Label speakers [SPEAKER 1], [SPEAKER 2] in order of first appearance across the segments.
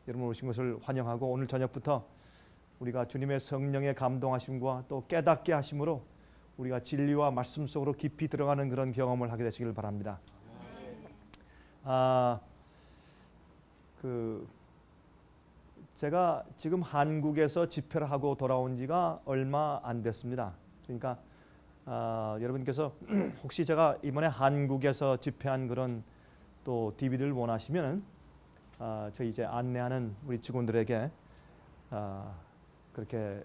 [SPEAKER 1] 여러분 오신 것을 환영하고 오늘 저녁부터 우리가 주님의 성령의 감동하심과 또 깨닫게 하심으로 우리가 진리와 말씀 속으로 깊이 들어가는 그런 경험을 하게 되시길 바랍니다. 제가 지금 한국에서 집회를 하고 돌아온 지가 얼마 안 됐습니다. 그러니까 여러분께서 혹시 제가 이번에 한국에서 집회한 그런 또 DVD를 원하시면 저희 이제 안내하는 우리 직원들에게 그렇게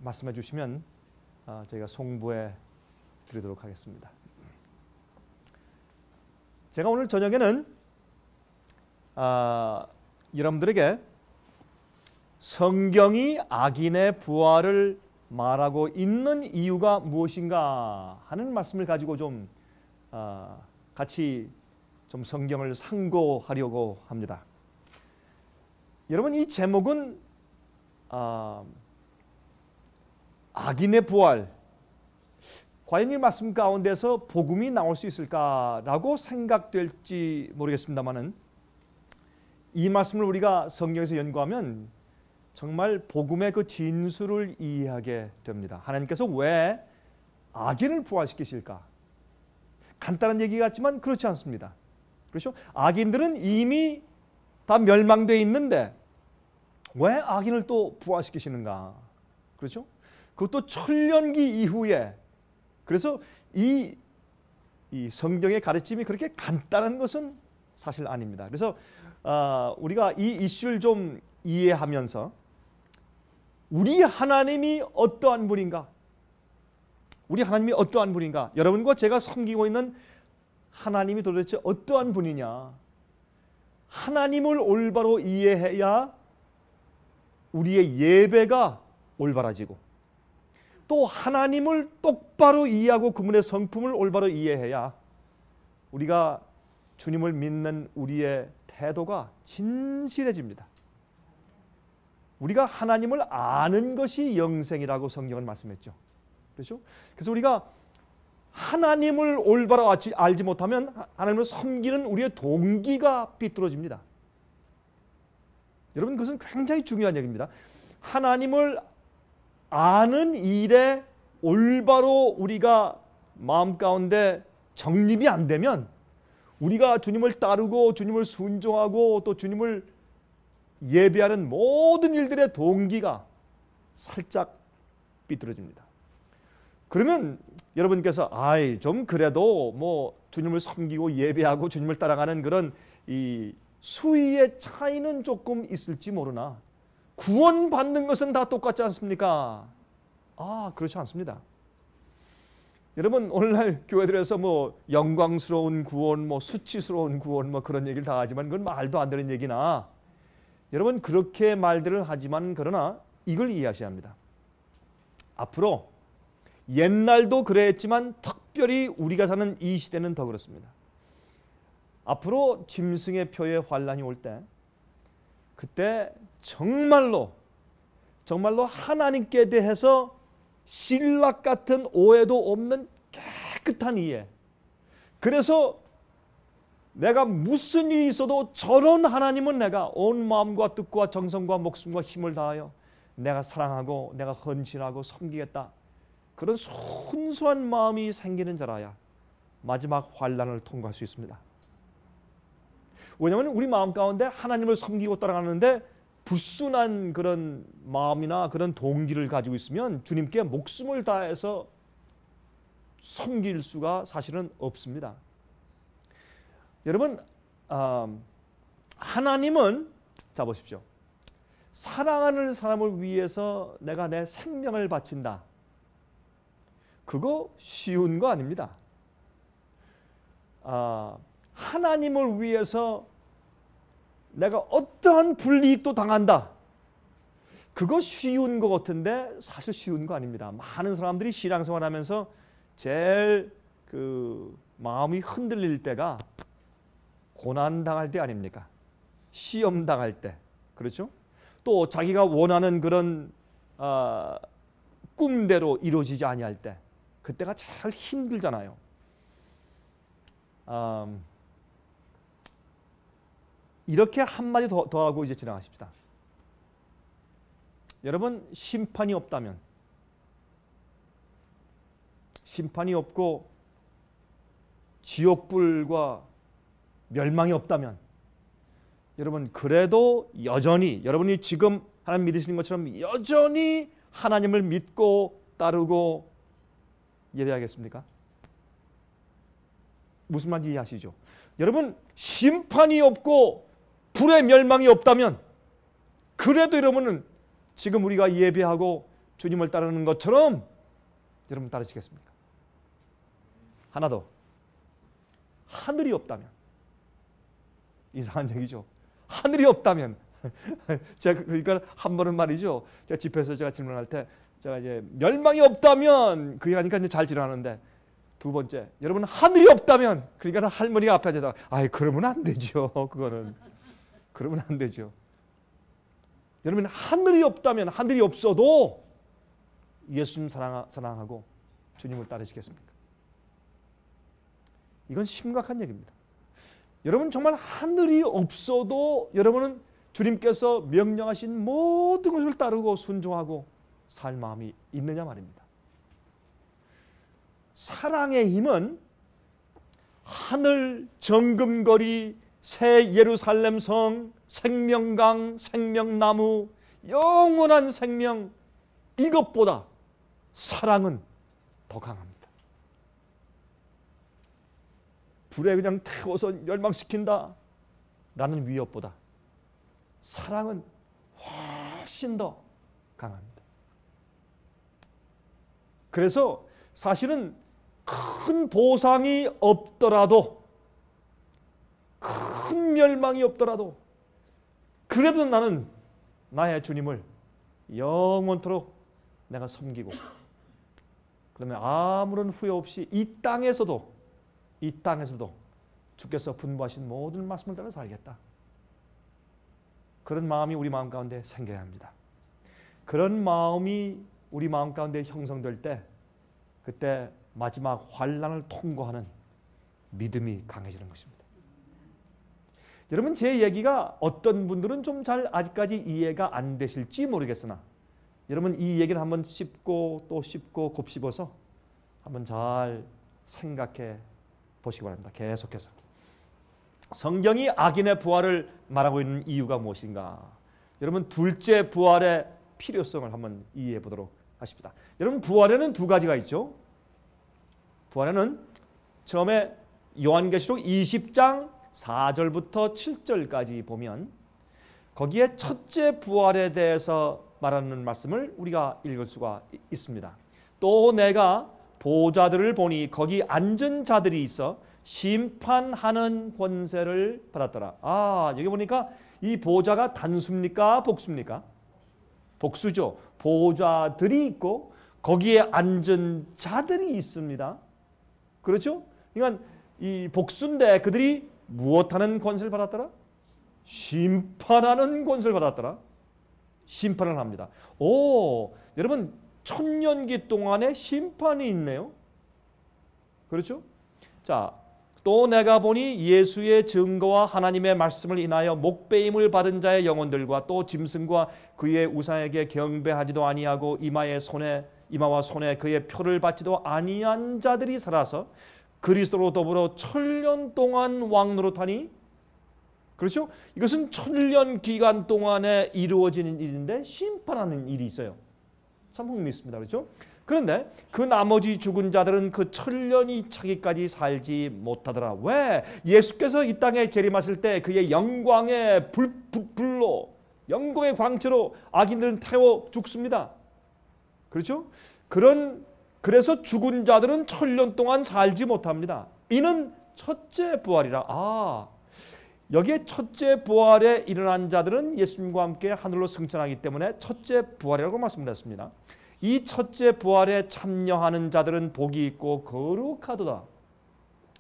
[SPEAKER 1] 말씀해 주시면 저희가 송부해 드리도록 하겠습니다. 제가 오늘 저녁에는 여러분들에게 성경이 악인의 부활을 말하고 있는 이유가 무엇인가 하는 말씀을 가지고 좀 같이 좀 성경을 상고하려고 합니다. 여러분, 이 제목은 악인의 부활, 과연 이 말씀 가운데서 복음이 나올 수 있을까라고 생각될지 모르겠습니다만은 이 말씀을 우리가 성경에서 연구하면 정말 복음의 그 진수를 이해하게 됩니다. 하나님께서 왜 악인을 부활시키실까? 간단한 얘기 같지만 그렇지 않습니다. 그렇죠? 악인들은 이미 다 멸망되어 있는데 왜 악인을 또 부활시키시는가? 그렇죠? 그것도 천년기 이후에. 그래서 이 성경의 가르침이 그렇게 간단한 것은 사실 아닙니다. 그래서 우리가 이 이슈를 좀 이해하면서 우리 하나님이 어떠한 분인가? 우리 하나님이 어떠한 분인가? 여러분과 제가 섬기고 있는 하나님이 도대체 어떠한 분이냐? 하나님을 올바로 이해해야 우리의 예배가 올바라지고 또 하나님을 똑바로 이해하고 그분의 성품을 올바로 이해해야 우리가 주님을 믿는 우리의 태도가 진실해집니다. 우리가 하나님을 아는 것이 영생이라고 성경은 말씀했죠. 그렇죠? 그래서 우리가 하나님을 올바로 알지 못하면 하나님을 섬기는 우리의 동기가 비뚤어집니다. 여러분, 그것은 굉장히 중요한 얘기입니다. 하나님을 아는 일에 올바로 우리가 마음 가운데 정립이 안 되면 우리가 주님을 따르고 주님을 순종하고 또 주님을 예배하는 모든 일들의 동기가 살짝 비뚤어집니다. 그러면 여러분께서 좀 그래도 뭐 주님을 섬기고 예배하고 주님을 따라가는 그런 이 수위의 차이는 조금 있을지 모르나 구원받는 것은 다 똑같지 않습니까? 그렇지 않습니다. 여러분, 오늘날 교회들에서 뭐 영광스러운 구원, 뭐 수치스러운 구원, 뭐 그런 얘기를 다 하지만 그건 말도 안 되는 얘기나, 여러분 그렇게 말들을 하지만 그러나 이걸 이해하셔야 합니다. 앞으로 옛날도 그랬지만 특별히 우리가 사는 이 시대는 더 그렇습니다. 앞으로 짐승의 표의 환란이 올 때, 그때 정말로 하나님께 대해서 신락 같은 오해도 없는 깨끗한 이해. 그래서 내가 무슨 일이 있어도 저런 하나님은 내가 온 마음과 뜻과 정성과 목숨과 힘을 다하여 내가 사랑하고 내가 헌신하고 섬기겠다. 그런 순수한 마음이 생기는 자라야 마지막 환란을 통과할 수 있습니다. 왜냐하면 우리 마음 가운데 하나님을 섬기고 따라가는데 불순한 그런 마음이나 그런 동기를 가지고 있으면 주님께 목숨을 다해서 섬길 수가 사실은 없습니다. 여러분, 하나님은 자 보십시오. 사랑하는 사람을 위해서 내가 내 생명을 바친다. 그거 쉬운 거 아닙니다. 하나님을 위해서 내가 어떠한 불이익도 당한다. 그거 쉬운 거 같은데 사실 쉬운 거 아닙니다. 많은 사람들이 신앙생활하면서 제일 그 마음이 흔들릴 때가 고난 당할 때 아닙니까? 시험 당할 때, 그렇죠? 또 자기가 원하는 그런 꿈대로 이루어지지 아니할 때, 그때가 제일 힘들잖아요. 이렇게 한마디 더 하고 이제 지나가십시다. 여러분, 심판이 없다면, 심판이 없고 지옥불과 멸망이 없다면, 여러분 그래도 여전히 여러분이 지금 하나님 믿으시는 것처럼 여전히 하나님을 믿고 따르고 예배하겠습니까? 무슨 말인지 이해하시죠? 여러분, 심판이 없고 불의 멸망이 없다면 그래도 여러분은 지금 우리가 예배하고 주님을 따르는 것처럼 여러분 따르시겠습니까? 하나 더, 하늘이 없다면, 이상한 얘기죠. 하늘이 없다면 제가 그러니까 한 번은 말이죠. 제가 집회에서 제가 질문할 때 제가 이제 멸망이 없다면 그게 하니까 이제 잘 질문하는데, 두 번째, 여러분 하늘이 없다면, 그러니까 할머니가 앞에 앉아서 아이 그러면 안 되죠. 그거는 그러면 안 되죠. 여러분 하늘이 없다면, 하늘이 없어도 예수님 사랑하고 주님을 따르시겠습니까? 이건 심각한 얘기입니다. 여러분 정말 하늘이 없어도 여러분은 주님께서 명령하신 모든 것을 따르고 순종하고 살 마음이 있느냐 말입니다. 사랑의 힘은 하늘, 정금거리, 새 예루살렘 성, 생명강, 생명나무, 영원한 생명, 이것보다 사랑은 더 강합니다. 불에 그냥 태워서 멸망시킨다 라는 위협보다 사랑은 훨씬 더 강합니다. 그래서 사실은 큰 보상이 없더라도, 큰 멸망이 없더라도, 그래도 나는 나의 주님을 영원토록 내가 섬기고, 그러면 아무런 후회 없이 이 땅에서도 주께서 분부하신 모든 말씀을 따라 살겠다. 그런 마음이 우리 마음 가운데 생겨야 합니다. 그런 마음이 우리 마음 가운데 형성될 때, 그때 마지막 환난을 통과하는 믿음이 강해지는 것입니다. 여러분, 제 얘기가 어떤 분들은 좀 잘 아직까지 이해가 안 되실지 모르겠으나, 여러분 이 얘기를 한번 씹고 또 씹고 곱씹어서 한번 잘 생각해 보시기 바랍니다. 계속해서 성경이 악인의 부활을 말하고 있는 이유가 무엇인가? 여러분, 둘째 부활의 필요성을 한번 이해해 보도록 하십니다. 여러분, 부활에는 두 가지가 있죠. 부활에는 처음에 요한계시록 20장 4절부터 7절까지 보면 거기에 첫째 부활에 대해서 말하는 말씀을 우리가 읽을 수가 있습니다. 또 내가 보좌들을 보니 거기 앉은 자들이 있어 심판하는 권세를 받았더라. 여기 보니까 이 보좌가 단수입니까? 복수입니까? 복수죠. 보좌들이 있고 거기에 앉은 자들이 있습니다. 그렇죠? 그러니까 이 복수인데 그들이 무엇하는 권세를 받았더라? 심판하는 권세를 받았더라. 심판을 합니다. 여러분, 천년기 동안의 심판이 있네요. 그렇죠? 자, 또 내가 보니 예수의 증거와 하나님의 말씀을 인하여 목배임을 받은 자의 영혼들과 또 짐승과 그의 우상에게 경배하지도 아니하고 이마와 손에 그의 표를 받지도 아니한 자들이 살아서 그리스도로 더불어 천년 동안 왕노릇하니, 그렇죠? 이것은 천년 기간 동안에 이루어지는 일인데 심판하는 일이 있어요. 참 흥미있습니다. 그렇죠? 그런데 그 나머지 죽은 자들은 그 천년이 차기까지 살지 못하더라. 왜? 예수께서 이 땅에 재림하실 때 그의 영광의 불로, 영광의 광채로 악인들은 태워 죽습니다. 그렇죠? 그래서 죽은 자들은 천년 동안 살지 못합니다. 이는 첫째 부활이라. 여기에 첫째 부활에 일어난 자들은 예수님과 함께 하늘로 승천하기 때문에 첫째 부활이라고 말씀드렸습니다. 이 첫째 부활에 참여하는 자들은 복이 있고 거룩하도다.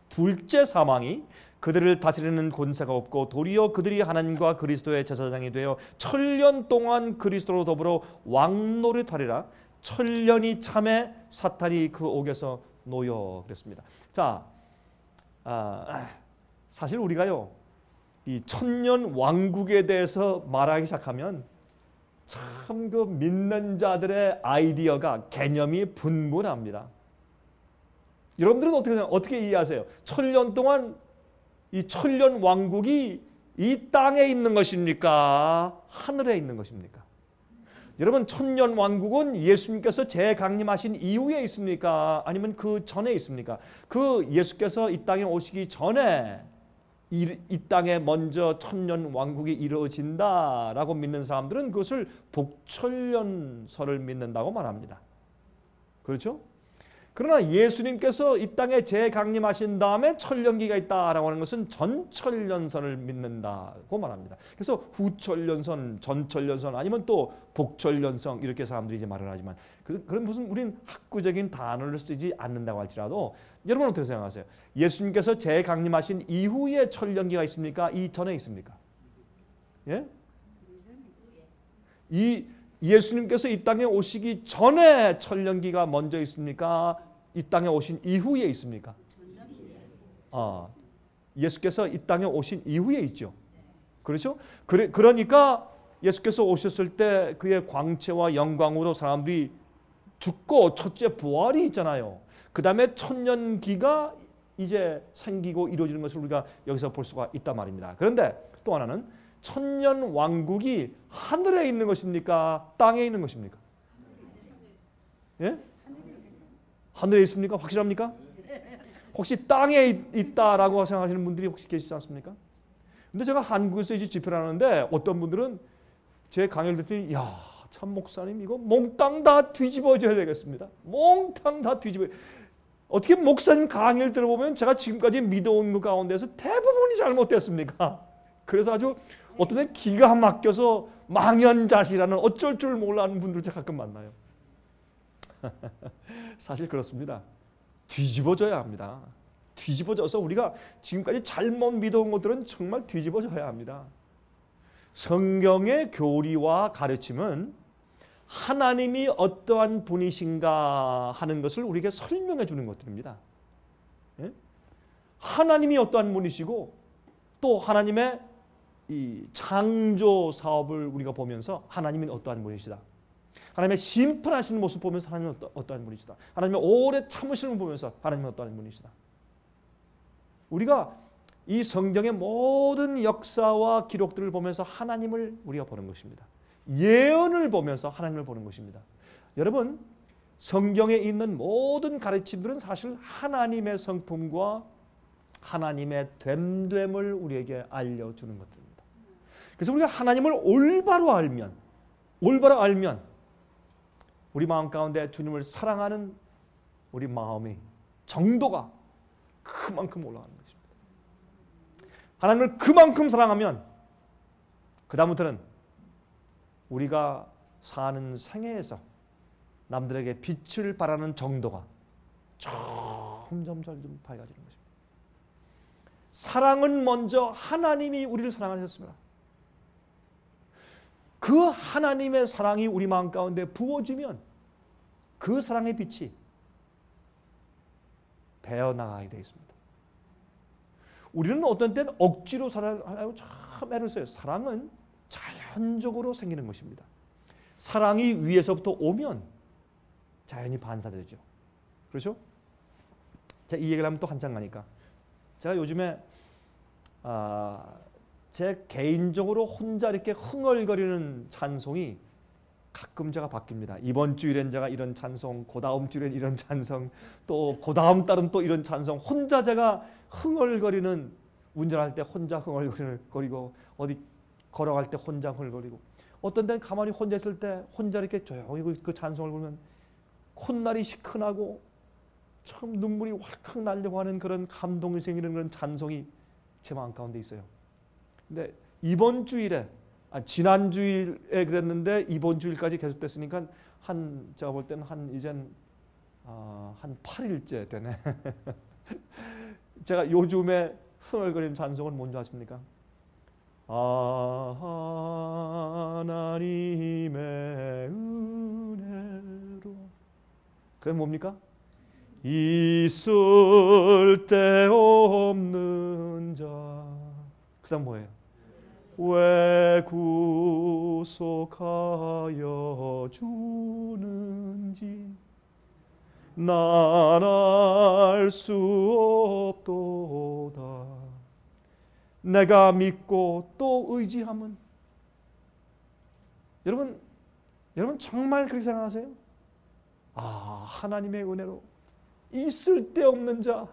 [SPEAKER 1] 둘째 사망이 그들을 다스리는 권세가 없고 도리어 그들이 하나님과 그리스도의 제사장이 되어 천년 동안 그리스도로 더불어 왕노릇하리라. 천년이 참에 사탄이 그 옥에서 놓여 그랬습니다. 자, 사실 우리가요, 이 천년 왕국에 대해서 말하기 시작하면 참 그 믿는 자들의 아이디어가 개념이 분분합니다. 여러분들은 어떻게 이해하세요? 1000년 동안 이 천년 왕국이 이 땅에 있는 것입니까? 하늘에 있는 것입니까? 여러분, 천년 왕국은 예수님께서 재강림하신 이후에 있습니까? 아니면 그 전에 있습니까? 그 예수께서 이 땅에 오시기 전에 이 땅에 먼저 천년 왕국이 이루어진다라고 믿는 사람들은 그것을 복천년설을 믿는다고 말합니다. 그렇죠? 그러나 예수님께서 이 땅에 재강림하신 다음에 천년기가 있다라고 하는 것은 전천년선을 믿는다고 말합니다. 그래서 후천년선, 전천년선 아니면 또 복천년선 이렇게 사람들이 이제 말을 하지만 그런 무슨 우린 학구적인 단어를 쓰지 않는다고 할지라도 여러분 어떻게 생각하세요? 예수님께서 재강림하신 이후에 천년기가 있습니까? 이 전에 있습니까? 예? 예수님께서 이 땅에 오시기 전에 천년기가 먼저 있습니까? 이 땅에 오신 이후에 있습니까? 예수께서 이 땅에 오신 이후에 있죠. 그렇죠? 그러니까 예수께서 오셨을 때 그의 광채와 영광으로 사람들이 죽고 첫째 부활이 있잖아요. 그 다음에 천년기가 이제 생기고 이루어지는 것을 우리가 여기서 볼 수가 있단 말입니다. 그런데 또 하나는 천년 왕국이 하늘에 있는 것입니까? 땅에 있는 것입니까? 예? 하늘에 있습니까? 확실합니까? 혹시 땅에 있다라고 생각하시는 분들이 혹시 계시지 않습니까? 근데 제가 한국에서 이제 집회를 하는데 어떤 분들은 제 강의를 듣더니 야, 참 목사님 이거 몽땅 다 뒤집어줘야 되겠습니다. 몽땅 다 뒤집어. 어떻게 목사님 강의를 들어보면 제가 지금까지 믿어온 것 가운데서 대부분이 잘못됐습니까? 그래서 아주 어떤 데 기가 막혀서 망연자실하는 어쩔 줄 몰라하는 분들 제가 가끔 만나요. 사실 그렇습니다. 뒤집어져야 합니다. 뒤집어져서 우리가 지금까지 잘못 믿어온 것들은 정말 뒤집어져야 합니다. 성경의 교리와 가르침은 하나님이 어떠한 분이신가 하는 것을 우리에게 설명해 주는 것들입니다. 예? 하나님이 어떠한 분이시고 또 하나님의 이 창조 사업을 우리가 보면서 하나님은 어떠한 분이시다. 하나님의 심판하시는 모습 보면서 하나님은 어떠한 분이시다. 하나님의 오래 참으시는 보면서 하나님은 어떠한 분이시다. 우리가 이 성경의 모든 역사와 기록들을 보면서 하나님을 우리가 보는 것입니다. 예언을 보면서 하나님을 보는 것입니다. 여러분, 성경에 있는 모든 가르침들은 사실 하나님의 성품과 하나님의 됨됨을 우리에게 알려주는 것들입니다. 그래서 우리가 하나님을 올바로 알면 우리 마음 가운데 주님을 사랑하는 우리 마음의 정도가 그만큼 올라가는 것입니다. 하나님을 그만큼 사랑하면 그 다음부터는 우리가 사는 생애에서 남들에게 빛을 발하는 정도가 점점 밝아지는 것입니다. 사랑은 먼저 하나님이 우리를 사랑하셨습니다. 그 하나님의 사랑이 우리 마음 가운데 부어지면 그 사랑의 빛이 배어나가게 되어 있습니다. 우리는 어떤 때는 억지로 사랑하려고 참 애를 써요. 사랑은 자연적으로 생기는 것입니다. 사랑이 위에서부터 오면 자연히 반사되죠. 그렇죠? 제가 이 얘기를 하면 또 한참 가니까 제가 요즘에 제 개인적으로 혼자 이렇게 흥얼거리는 찬송이 가끔 제가 바뀝니다. 이번 주일엔 제가 이런 찬송, 그 다음 주일엔 이런 찬송, 또 그 다음 달은 또 이런 찬송. 혼자 제가 흥얼거리는, 운전할 때 혼자 흥얼거리고 어디 걸어갈 때 혼자 흥얼거리고 어떤 데는 가만히 혼자 있을 때 혼자 이렇게 조용히 그 찬송을 부르면 콧날이 시큰하고 참 눈물이 활칵 나려고 하는 그런 감동이 생기는 그런 찬송이 제 마음 가운데 있어요. 근데 이번 주일에 지난 주일에 그랬는데 이번 주일까지 계속됐으니까 제가 볼 때는 이젠 한 8일째 되네. 제가 요즘에 흥얼거리는 찬송은 뭔지 아십니까? 하나님의 은혜로. 그게 뭡니까? 있을 데 없는 자. 그 다음 뭐예요? 왜 구속하여 주는지 난 알 수 없도다. 내가 믿고 또 의지함은. 여러분 정말 그렇게 생각하세요? 하나님의 은혜로 있을 데 없는 자,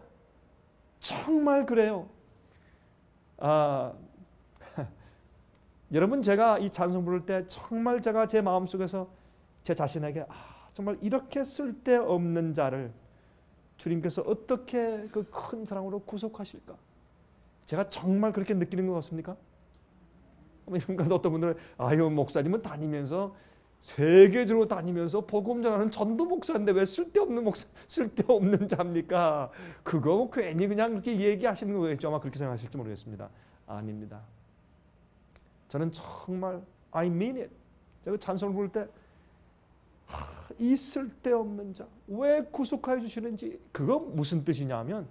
[SPEAKER 1] 정말 그래요. 여러분, 제가 이 찬송 부를 때 정말 제가 제 마음속에서 제 자신에게 정말 이렇게 쓸데없는 자를 주님께서 어떻게 그 큰 사랑으로 구속하실까? 제가 정말 그렇게 느끼는 것 같습니까? 어떤 분들은 목사님은 다니면서 세계적으로 다니면서 복음 전하는 전도 목사인데 왜 쓸데없는 자입니까? 그거 괜히 그냥 그렇게 얘기하시는 거겠죠. 아마 그렇게 생각하실지 모르겠습니다. 아닙니다. 저는 정말 I mean it. 제가 찬송을 부를 때 이 쓸데없는 자 왜 구속하여 주시는지, 그거 무슨 뜻이냐면,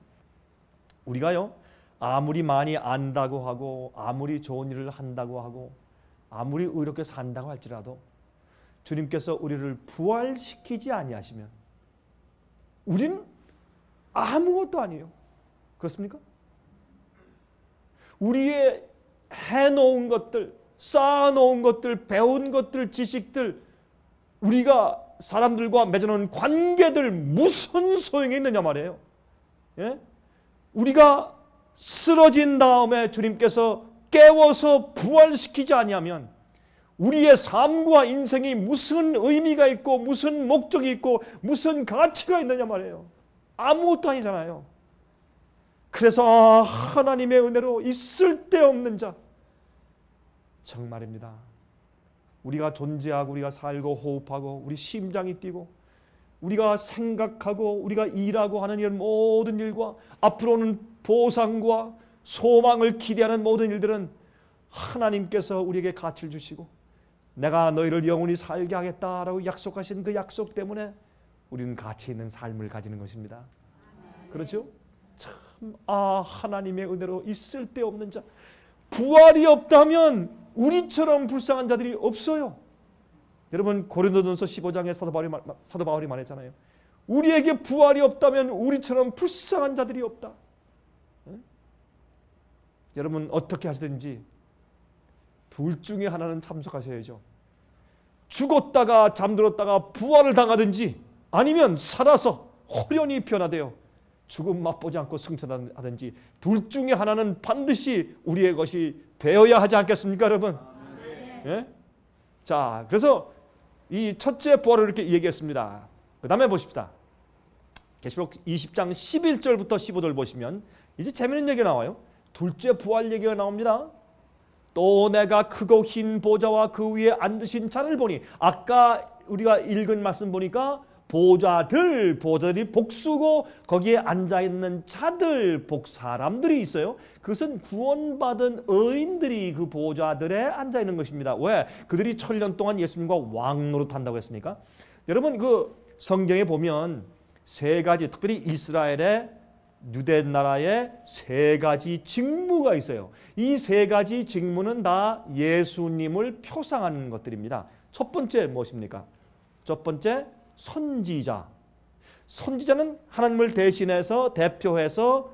[SPEAKER 1] 우리가요 아무리 많이 안다고 하고 아무리 좋은 일을 한다고 하고 아무리 의롭게 산다고 할지라도 주님께서 우리를 부활시키지 아니하시면 우리는 아무것도 아니에요. 그렇습니까? 우리의 해놓은 것들, 쌓아놓은 것들, 배운 것들, 지식들, 우리가 사람들과 맺어놓은 관계들 무슨 소용이 있느냐 말이에요. 예? 우리가 쓰러진 다음에 주님께서 깨워서 부활시키지 아니하면 우리의 삶과 인생이 무슨 의미가 있고 무슨 목적이 있고 무슨 가치가 있느냐 말이에요. 아무것도 아니잖아요. 그래서 하나님의 은혜로 이 쓸데없는 자, 정말입니다. 우리가 존재하고 우리가 살고 호흡하고 우리 심장이 뛰고 우리가 생각하고 우리가 일하고 하는 이런 모든 일과 앞으로는 보상과 소망을 기대하는 모든 일들은 하나님께서 우리에게 가치를 주시고 내가 너희를 영원히 살게 하겠다라고 약속하신 그 약속 때문에 우리는 가치 있는 삶을 가지는 것입니다. 그렇죠? 참, 하나님의 은혜로 있을 데 없는 자, 부활이 없다면 우리처럼 불쌍한 자들이 없어요. 여러분, 고린도전서 15장에 사도 바울이 말했잖아요. 우리에게 부활이 없다면 우리처럼 불쌍한 자들이 없다. 여러분, 어떻게 하시든지 둘 중에 하나는 참석하셔야죠. 죽었다가 잠들었다가 부활을 당하든지 아니면 살아서 호련히 변화되어 죽음 맛보지 않고 승천하든지 둘 중에 하나는 반드시 우리의 것이 되어야 하지 않겠습니까, 여러분? 예? 자, 그래서 이 첫째 부활을 이렇게 얘기했습니다. 그 다음에 보십시다. 계시록 20장 11절부터 15절 보시면 이제 재미있는 얘기가 나와요. 둘째 부활 얘기가 나옵니다. 또 내가 크고 흰 보좌와 그 위에 앉으신 자를 보니, 아까 우리가 읽은 말씀 보니까 보좌들이 복수고 거기에 앉아있는 자들, 사람들이 있어요. 그것은 구원받은 의인들이 그 보좌들에 앉아있는 것입니다. 왜? 그들이 1000년 동안 예수님과 왕노릇한다고 했으니까. 여러분, 그 성경에 보면 세 가지, 특별히 이스라엘의 유대 나라의 세 가지 직무가 있어요. 이 세 가지 직무는 다 예수님을 표상하는 것들입니다. 첫 번째 무엇입니까? 첫 번째, 선지자. 선지자는 하나님을 대신해서 대표해서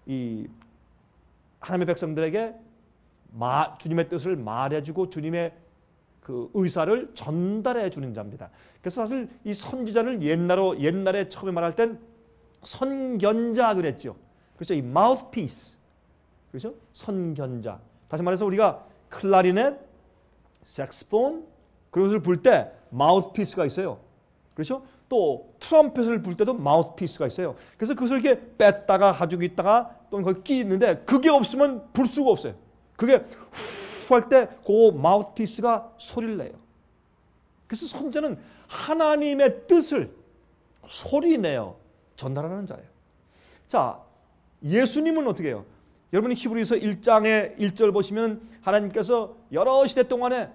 [SPEAKER 1] 이 하나님의 백성들에게 주님의 뜻을 말해주고 주님의 그 의사를 전달해 주는 자입니다. 그래서 사실 이 선지자를 옛날에 처음에 말할 땐 선견자 그랬죠. 그렇죠? 이 mouthpiece. 그렇죠? 선견자. 다시 말해서 우리가 클라리넷, 색스폰 그런 것을 불 때 mouthpiece가 있어요. 그렇죠? 또 트럼펫을 불 때도 마우스피스가 있어요. 그래서 그것을 이렇게 뺐다가 가지고 있다가 또는 거기 끼 있는데 그게 없으면 불 수가 없어요. 그게 후 할 때 그 마우스피스가 소리를 내요. 그래서 선지자는 하나님의 뜻을 소리내어 전달하는 자예요. 자, 예수님은 어떻게 해요? 여러분이 히브리서 1장의 1절 보시면 하나님께서 여러 시대 동안에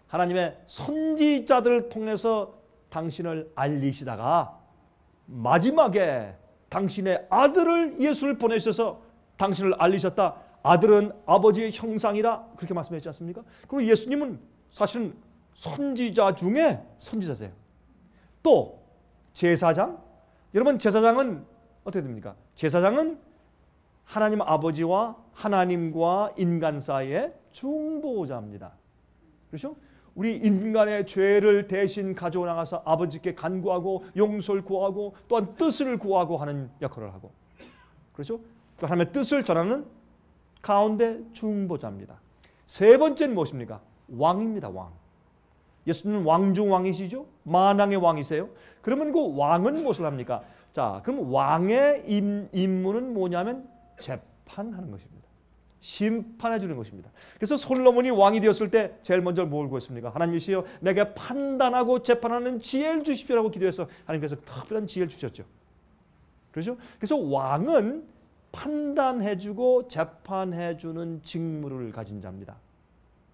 [SPEAKER 1] 하나님의 선지자들을 통해서 당신을 알리시다가 마지막에 당신의 아들을 예수를 보내셔서 당신을 알리셨다. 아들은 아버지의 형상이라 그렇게 말씀했지 않습니까? 그리고 예수님은 사실은 선지자 중에 선지자세요. 또 제사장, 여러분 제사장은 어떻게 됩니까? 제사장은 하나님 아버지와 하나님과 인간 사이의 중보자입니다. 그렇죠? 우리 인간의 죄를 대신 가져오 나가서 아버지께 간구하고 용서를 구하고 또한 뜻을 구하고 하는 역할을 하고, 그렇죠? 하나님의 뜻을 전하는 가운데 중보자입니다. 세 번째는 무엇입니까? 왕입니다. 왕. 예수님은 왕 중 왕이시죠? 만왕의 왕이세요. 그러면 그 왕은 무엇을 합니까? 자, 그럼 왕의 임무는 뭐냐면 재판하는 것입니다. 심판해 주는 것입니다. 그래서 솔로몬이 왕이 되었을 때 제일 먼저 뭘 구했습니까? 하나님이시여 내게 판단하고 재판하는 지혜를 주십시오라고 기도해서 하나님께서 특별한 지혜를 주셨죠. 그렇죠? 그래서 왕은 판단해주고 재판해주는 직무를 가진 자입니다.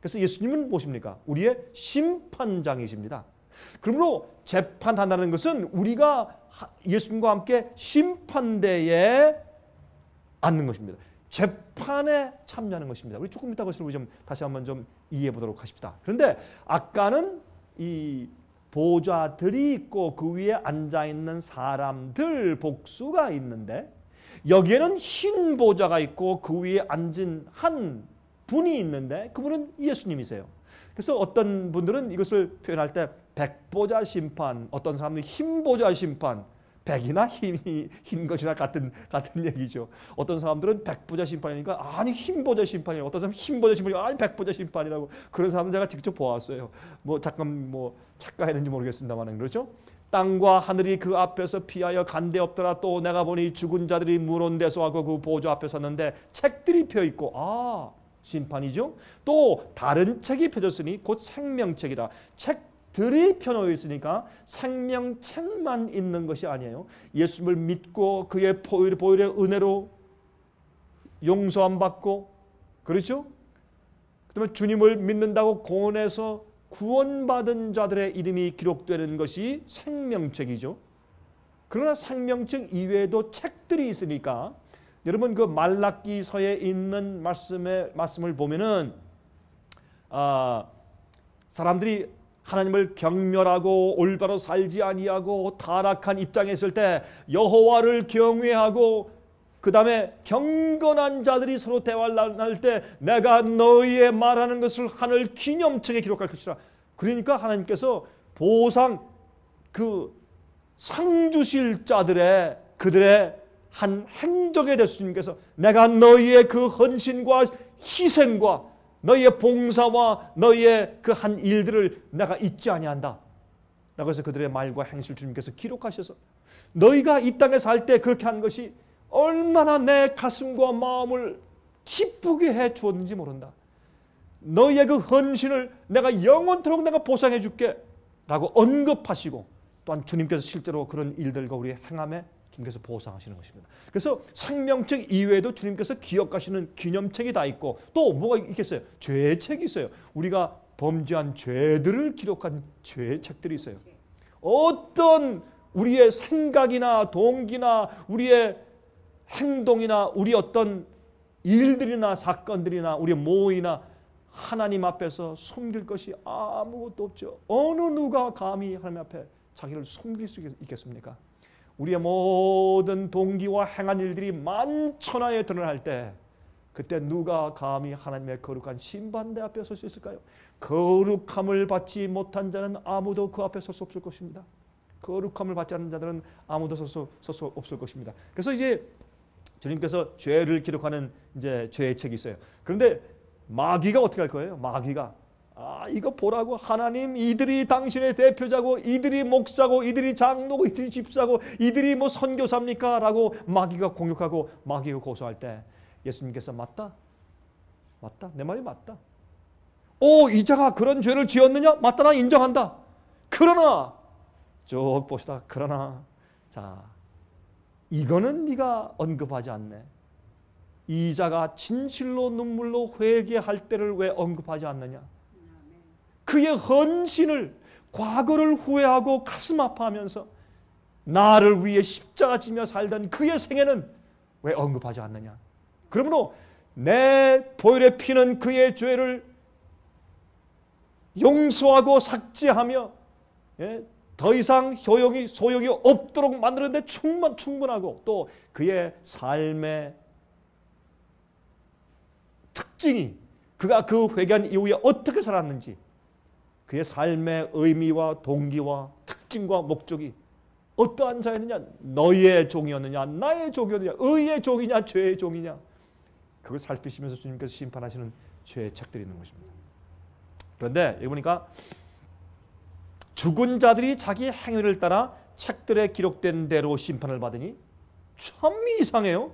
[SPEAKER 1] 그래서 예수님은 무엇입니까? 우리의 심판장이십니다. 그러므로 재판한다는 것은 우리가 예수님과 함께 심판대에 앉는 것입니다. 재판에 참여하는 것입니다. 우리 조금 이따 것을 우리 좀 다시 한번 좀 이해해 보도록 하십시다. 그런데 아까는 이 보좌들이 있고 그 위에 앉아 있는 사람들 복수가 있는데 여기에는 흰 보좌가 있고 그 위에 앉은 한 분이 있는데 그분은 예수님이세요. 그래서 어떤 분들은 이것을 표현할 때 백보자 심판, 어떤 사람들이 흰보자 심판, 백이나 흰 것이나 같은 얘기죠. 어떤 사람들은 백보자 심판이니까 아니 흰보자 심판이라고, 어떤 사람은 흰보자 심판이니까 아니 백보자 심판이라고, 그런 사람 제가 직접 보았어요. 잠깐 착각했는지 모르겠습니다만 그렇죠. 땅과 하늘이 그 앞에서 피하여 간데 없더라. 또 내가 보니 죽은 자들이 문온 데서 하고 그 보좌 앞에 섰는데 책들이 펴 있고, 심판이죠. 또 다른 책이 펴졌으니 곧 생명책이라. 책들이 펴놓여 있으니까 생명책만 있는 것이 아니에요. 예수님을 믿고 그의 보혈의 은혜로 용서함 받고, 그렇죠? 그다음에 주님을 믿는다고 공언해서 구원받은 자들의 이름이 기록되는 것이 생명책이죠. 그러나 생명책 이외에도 책들이 있으니까 여러분 그 말라기서에 있는 말씀을 보면은 사람들이 하나님을 경멸하고 올바로 살지 아니하고 타락한 입장에 있을 때 여호와를 경외하고 그 다음에 경건한 자들이 서로 대화를 나눌 때 내가 너희의 말하는 것을 하늘 기념책에 기록할 것이라. 그러니까 하나님께서 보상 그 상 주실 자들의 그들의 한 행적에 대해서 주님께서 내가 너희의 그 헌신과 희생과 너희의 봉사와 너희의 그 한 일들을 내가 잊지 아니한다 라고 해서 그들의 말과 행실을 주님께서 기록하셔서 너희가 이 땅에 살 때 그렇게 한 것이 얼마나 내 가슴과 마음을 기쁘게 해 주었는지 모른다. 너희의 그 헌신을 내가 영원토록 내가 보상해 줄게 라고 언급하시고, 또한 주님께서 실제로 그런 일들과 우리의 행함에 주님께서 보상하시는 것입니다. 그래서 생명책 이외에도 주님께서 기억하시는 기념책이 다 있고, 또 뭐가 있겠어요? 죄책이 있어요. 우리가 범죄한 죄들을 기록한 죄책들이 있어요. 어떤 우리의 생각이나 동기나 우리의 행동이나 우리 어떤 일들이나 사건들이나 우리의 모의나 하나님 앞에서 숨길 것이 아무것도 없죠. 어느 누가 감히 하나님 앞에 자기를 숨길 수 있겠습니까? 우리의 모든 동기와 행한 일들이 만천하에 드러날 때 그때 누가 감히 하나님의 거룩한 심판대 앞에 설 수 있을까요? 거룩함을 받지 못한 자는 아무도 그 앞에 설 수 없을 것입니다. 거룩함을 받지 않는 자들은 아무도 설 수 없을 것입니다. 그래서 이제 주님께서 죄를 기록하는 이제 죄의 책이 있어요. 그런데 마귀가 어떻게 할 거예요? 마귀가 이거 보라고, 하나님 이들이 당신의 대표자고 이들이 목사고 이들이 장로고 이들이 집사고 이들이 뭐 선교사입니까? 라고 마귀가 공격하고 마귀가 고소할 때 예수님께서 맞다. 내 말이 맞다. 이 자가 그런 죄를 지었느냐? 맞다, 나 인정한다. 그러나 쭉 봅시다. 그러나 자, 이거는 네가 언급하지 않네. 이 자가 진실로 눈물로 회개할 때를 왜 언급하지 않느냐? 그의 헌신을, 과거를 후회하고 가슴 아파하면서 나를 위해 십자가 지며 살던 그의 생애는 왜 언급하지 않느냐? 그러므로 내 보혈의 피는 그의 죄를 용서하고 삭제하며 더 이상 소용이 없도록 만드는데 충분하고 또 그의 삶의 특징이 그가 그 회개한 이후에 어떻게 살았는지 그의 삶의 의미와 동기와 특징과 목적이 어떠한 자였느냐, 너희의 종이었느냐, 나의 종이었느냐, 의의 종이냐, 죄의 종이냐, 그걸 살피시면서 주님께서 심판하시는 죄의 책들이 있는 것입니다. 그런데 여기 보니까 죽은 자들이 자기 행위를 따라 책들에 기록된 대로 심판을 받으니 참 이상해요.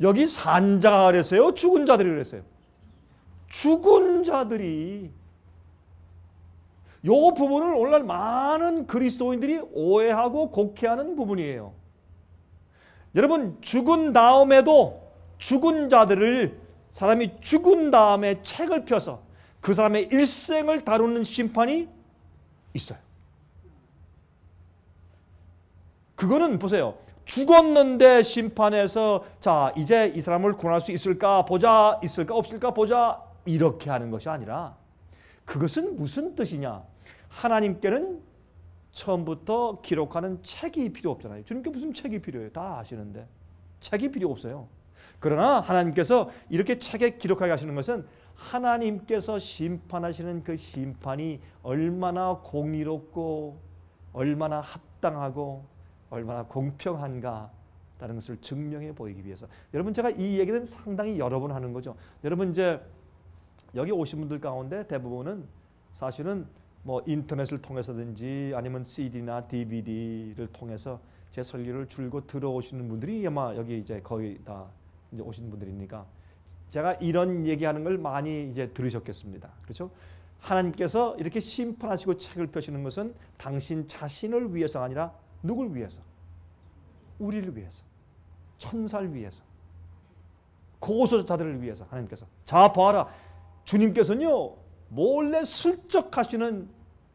[SPEAKER 1] 여기 산자가 그랬어요? 죽은 자들이 그랬어요? 죽은 자들이. 이 부분을 오늘날 많은 그리스도인들이 오해하고 곡해하는 부분이에요. 여러분, 죽은 다음에도 죽은 자들을 사람이 죽은 다음에 책을 펴서 그 사람의 일생을 다루는 심판이 있어요. 그거는 보세요. 죽었는데 심판해서 자 이제 이 사람을 구원할 수 있을까 보자, 있을까 없을까 보자, 이렇게 하는 것이 아니라 그것은 무슨 뜻이냐, 하나님께는 처음부터 기록하는 책이 필요 없잖아요. 주님께 무슨 책이 필요해요? 다 아시는데 책이 필요 없어요. 그러나 하나님께서 이렇게 책에 기록하게 하시는 것은 하나님께서 심판하시는 그 심판이 얼마나 공의롭고 얼마나 합당하고 얼마나 공평한가라는 것을 증명해 보이기 위해서. 여러분, 제가 이 얘기는 상당히 여러 번 하는 거죠. 여러분, 이제 여기 오신 분들 가운데 대부분은 사실은 뭐 인터넷을 통해서든지 아니면 CD나 DVD를 통해서 제 설교를 줄곧 들어오시는 분들이 아마 여기 이제 거의 다 이제 오신 분들이니까 제가 이런 얘기하는 걸 많이 이제 들으셨겠습니다. 그렇죠? 하나님께서 이렇게 심판하시고 책을 펴시는 것은 당신 자신을 위해서가 아니라 누굴 위해서? 우리를 위해서, 천사를 위해서, 고소자들을 위해서 하나님께서. 자 봐라, 주님께서는요 몰래 슬쩍 하시는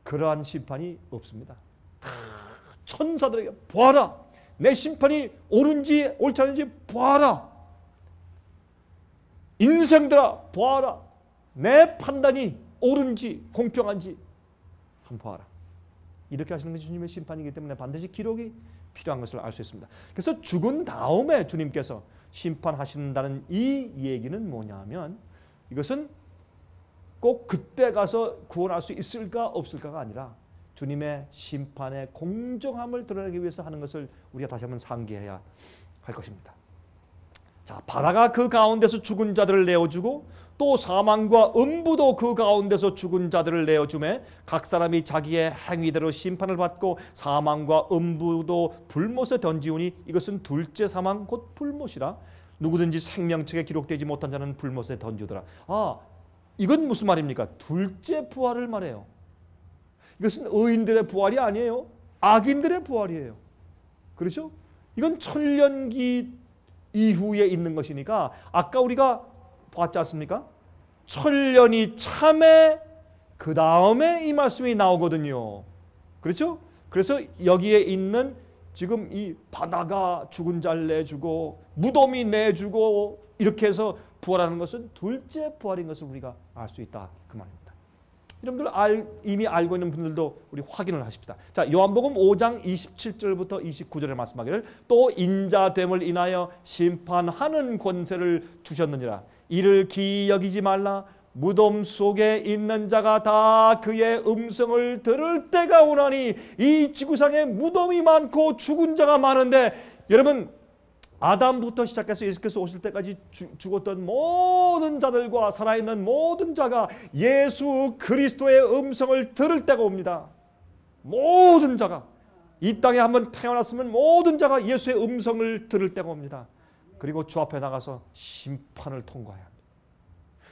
[SPEAKER 1] 그러한 심판이 없습니다. 천사들에게 보아라, 내 심판이 옳은지 옳지 않은지 보아라, 인생들아 보아라, 내 판단이 옳은지 공평한지 한번 보아라. 이렇게 하시는 것이 주님의 심판이기 때문에 반드시 기록이 필요한 것을 알 수 있습니다. 그래서 죽은 다음에 주님께서 심판하신다는 이 얘기는 뭐냐면 이것은 꼭 그때 가서 구원할 수 있을까 없을까가 아니라 주님의 심판의 공정함을 드러내기 위해서 하는 것을 우리가 다시 한번 상기해야 할 것입니다. 자, 바다가 그 가운데서 죽은 자들을 내어주고 또 사망과 음부도 그 가운데서 죽은 자들을 내어주매 각 사람이 자기의 행위대로 심판을 받고 사망과 음부도 불못에 던지우니 이것은 둘째 사망 곧 불못이라 누구든지 생명책에 기록되지 못한 자는 불못에 던지더라. 아, 이건 무슨 말입니까? 둘째 부활을 말해요. 이것은 의인들의 부활이 아니에요. 악인들의 부활이에요. 그렇죠? 이건 천년기 이후에 있는 것이니까 아까 우리가 봤지 않습니까? 천년이 참에 그 다음에 이 말씀이 나오거든요. 그렇죠? 그래서 여기에 있는 지금 이 바다가 죽은 자를 내주고 무덤이 내주고 이렇게 해서 부활하는 것은 둘째 부활인 것을 우리가 알 수 있다 그 말입니다. 여러분들 이미 알고 있는 분들도 우리 확인을 하십시다. 자, 요한복음 5장 27절부터 29절에 말씀하기를 또 인자됨을 인하여 심판하는 권세를 주셨느니라. 이를 기이 여기지 말라. 무덤 속에 있는 자가 다 그의 음성을 들을 때가 오나니 이 지구상에 무덤이 많고 죽은 자가 많은데 여러분 아담부터 시작해서 예수께서 오실 때까지 죽었던 모든 자들과 살아있는 모든 자가 예수 그리스도의 음성을 들을 때가 옵니다. 모든 자가 이 땅에 한번 태어났으면 모든 자가 예수의 음성을 들을 때가 옵니다. 그리고 주 앞에 나가서 심판을 통과해야 합니다.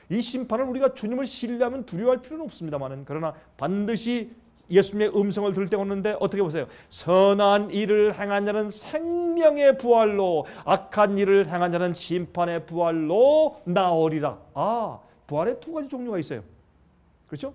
[SPEAKER 1] 이 심판을 우리가 주님을 신뢰하면 두려워할 필요는 없습니다만 그러나 반드시 예수님의 음성을 들을 때가 오는데 어떻게 보세요? 선한 일을 행한 자는 생명의 부활로 악한 일을 행한 자는 심판의 부활로 나오리라. 아, 부활에 두 가지 종류가 있어요. 그렇죠?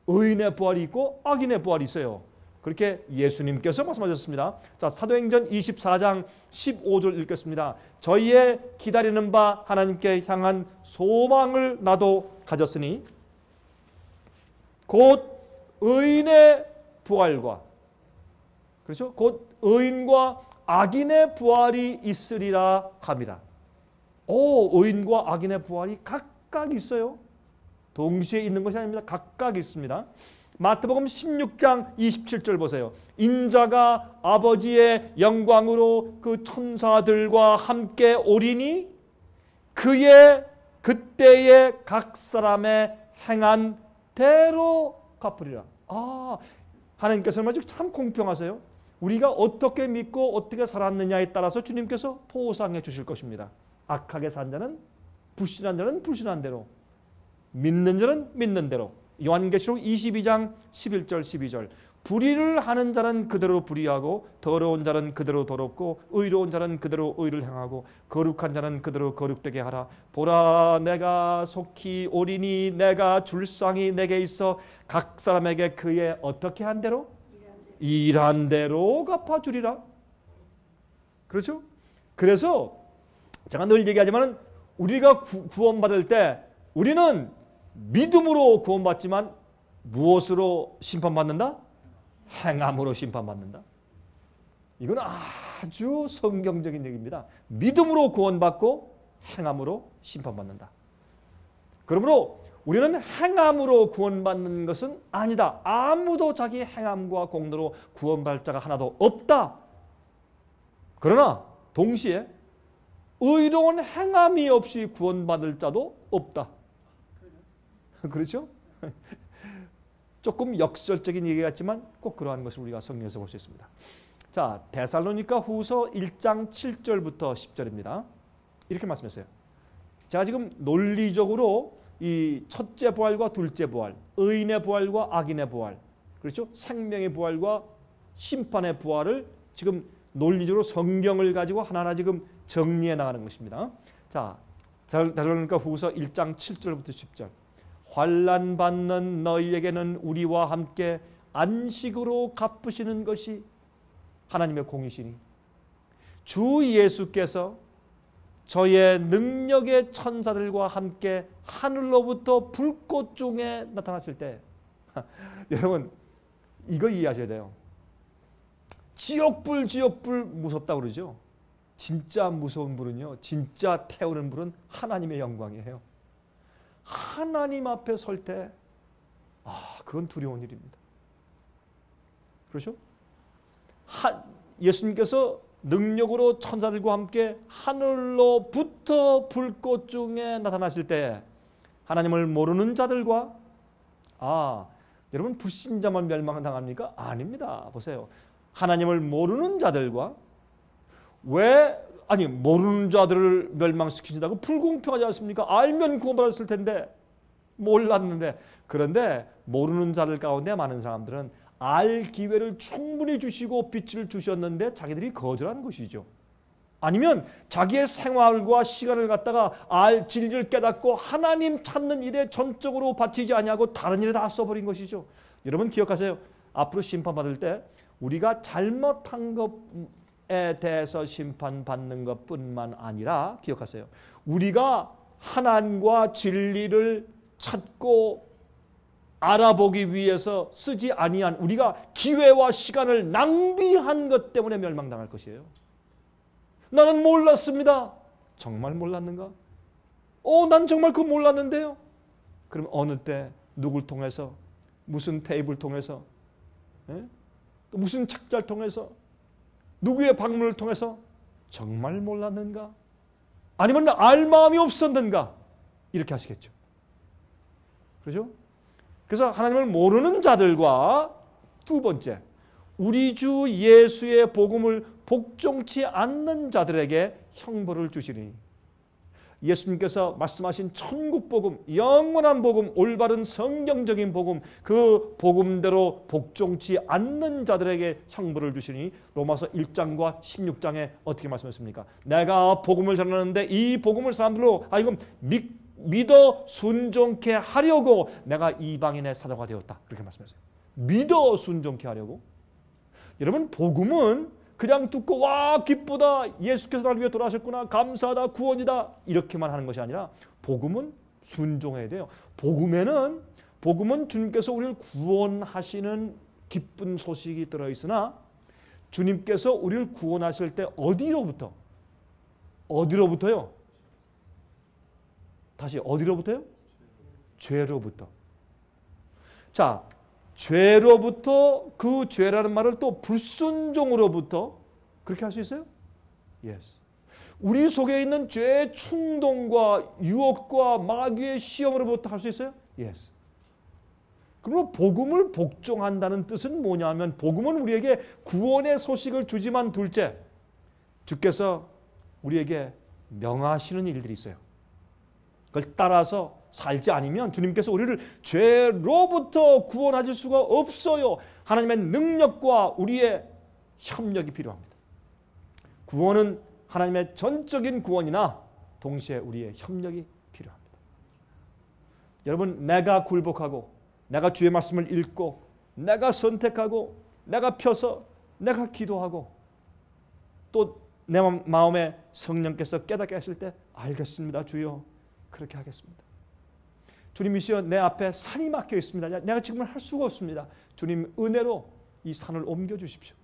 [SPEAKER 1] 의인의 부활이 있고 악인의 부활이 있어요. 그렇게 예수님께서 말씀하셨습니다. 자, 사도행전 24장 15절 읽겠습니다. 저희의 기다리는 바 하나님께 향한 소망을 나도 가졌으니 곧 의인의 부활과, 그렇죠? 곧 의인과 악인의 부활이 있으리라 함이라. 의인과 악인의 부활이 각각 있어요. 동시에 있는 것이 아닙니다. 각각 있습니다. 마태복음 16장 27절 보세요. 인자가 아버지의 영광으로 그 천사들과 함께 오리니 그의 그때의 각 사람의 행한 대로 갚으리라. 하나님께서는 아주 참 공평하세요. 우리가 어떻게 믿고 어떻게 살았느냐에 따라서 주님께서 보상해 주실 것입니다. 악하게 산 자는, 불신한 자는 불신한 대로, 믿는 자는 믿는 대로. 요한계시록 22장 11절 12절. 불의를 하는 자는 그대로 불의하고 더러운 자는 그대로 더럽고 의로운 자는 그대로 의를 행하고 거룩한 자는 그대로 거룩되게 하라. 보라, 내가 속히 오리니 내가 줄상이 내게 있어 각 사람에게 그의 어떻게 한 대로? 일한 대로 갚아주리라. 그렇죠? 그래서 제가 늘 얘기하지만 우리가 구원받을 때 우리는 믿음으로 구원받지만 무엇으로 심판받는다? 행함으로 심판받는다. 이건 아주 성경적인 얘기입니다. 믿음으로 구원받고 행함으로 심판받는다. 그러므로 우리는 행함으로 구원받는 것은 아니다. 아무도 자기 행함과 공로로 구원받을 자가 하나도 없다. 그러나 동시에 의로운 행함이 없이 구원받을 자도 없다. 그렇죠? 조금 역설적인 얘기 같지만 꼭 그러한 것을 우리가 성경에서 볼 수 있습니다. 자, 데살로니가 후서 1장 7절부터 10절입니다. 이렇게 말씀했어요. 제가 지금 논리적으로 이 첫째 부활과 둘째 부활, 의인의 부활과 악인의 부활, 그렇죠? 생명의 부활과 심판의 부활을 지금 논리적으로 성경을 가지고 하나하나 지금 정리해 나가는 것입니다. 자, 데살로니가 후서 1장 7절부터 10절. 환난 받는 너희에게는 우리와 함께 안식으로 갚으시는 것이 하나님의 공이시니 주 예수께서 저의 능력의 천사들과 함께 하늘로부터 불꽃 중에 나타났을 때 여러분 이거 이해하셔야 돼요. 지옥불 무섭다고 그러죠. 진짜 무서운 불은요, 진짜 태우는 불은 하나님의 영광이에요. 하나님 앞에 설 때 그건 두려운 일입니다. 그렇죠? 예수님께서 능력으로 천사들과 함께 하늘로부터 불꽃 중에 나타나실 때 하나님을 모르는 자들과 여러분 불신자만 멸망당합니까? 아닙니다. 보세요. 하나님을 모르는 자들과 모르는 자들을 멸망시키신다고 불공평하지 않습니까? 알면 구원받았을 텐데 몰랐는데. 그런데 모르는 자들 가운데 많은 사람들은 알 기회를 충분히 주시고 빛을 주셨는데 자기들이 거절한 것이죠. 아니면 자기의 생활과 시간을 갖다가 진리를 깨닫고 하나님 찾는 일에 전적으로 바치지 아니하고 다른 일에 다 써버린 것이죠. 여러분 기억하세요. 앞으로 심판받을 때 우리가 잘못한 것에 대해서 심판받는 것뿐만 아니라 기억하세요. 우리가 하나님과 진리를 찾고 알아보기 위해서 쓰지 아니한 우리가 기회와 시간을 낭비한 것 때문에 멸망당할 것이에요. 나는 몰랐습니다. 정말 몰랐는가? 난 정말 그거 몰랐는데요. 그럼 어느 때 누굴 통해서 무슨 테이블 통해서 또 무슨 책자를 통해서 누구의 방문을 통해서 정말 몰랐는가? 아니면 알 마음이 없었는가? 이렇게 하시겠죠. 그렇죠? 그래서 하나님을 모르는 자들과 두 번째, 우리 주 예수의 복음을 복종치 않는 자들에게 형벌을 주시니 예수님께서 말씀하신 천국 복음, 영원한 복음, 올바른 성경적인 복음, 그 복음대로 복종치 않는 자들에게 형벌을 주시니 로마서 1장과 16장에 어떻게 말씀하십니까? 내가 복음을 전하는데 이 복음을 사람들로 하여금 믿어 순종케 하려고 내가 이방인의 사도가 되었다. 그렇게 말씀하세요. 믿어 순종케 하려고. 여러분 복음은 그냥 듣고 와 기쁘다 예수께서 나를 위해 돌아가셨구나 감사하다 구원이다 이렇게만 하는 것이 아니라 복음은 순종해야 돼요. 복음은 주님께서 우리를 구원하시는 기쁜 소식이 들어있으나 주님께서 우리를 구원하실 때 어디로부터요? 다시 어디로부터요? 죄로부터. 자, 죄로부터 그 죄라는 말을 또 불순종으로부터 그렇게 할 수 있어요? Yes. 우리 속에 있는 죄의 충동과 유혹과 마귀의 시험으로부터 할 수 있어요? Yes. 그러므로 복음을 복종한다는 뜻은 뭐냐면 복음은 우리에게 구원의 소식을 주지만 둘째 주께서 우리에게 명하시는 일들이 있어요. 그걸 따라서 살지 않으면 주님께서 우리를 죄로부터 구원하실 수가 없어요. 하나님의 능력과 우리의 협력이 필요합니다. 구원은 하나님의 전적인 구원이나 동시에 우리의 협력이 필요합니다. 여러분 내가 굴복하고 내가 주의 말씀을 읽고 내가 선택하고 내가 펴서 내가 기도하고 또 내 마음에 성령께서 깨닫게 하실 때 알겠습니다 주여 그렇게 하겠습니다. 주님이시여 내 앞에 산이 막혀 있습니다. 내가 지금은 할 수가 없습니다. 주님 은혜로 이 산을 옮겨주십시오.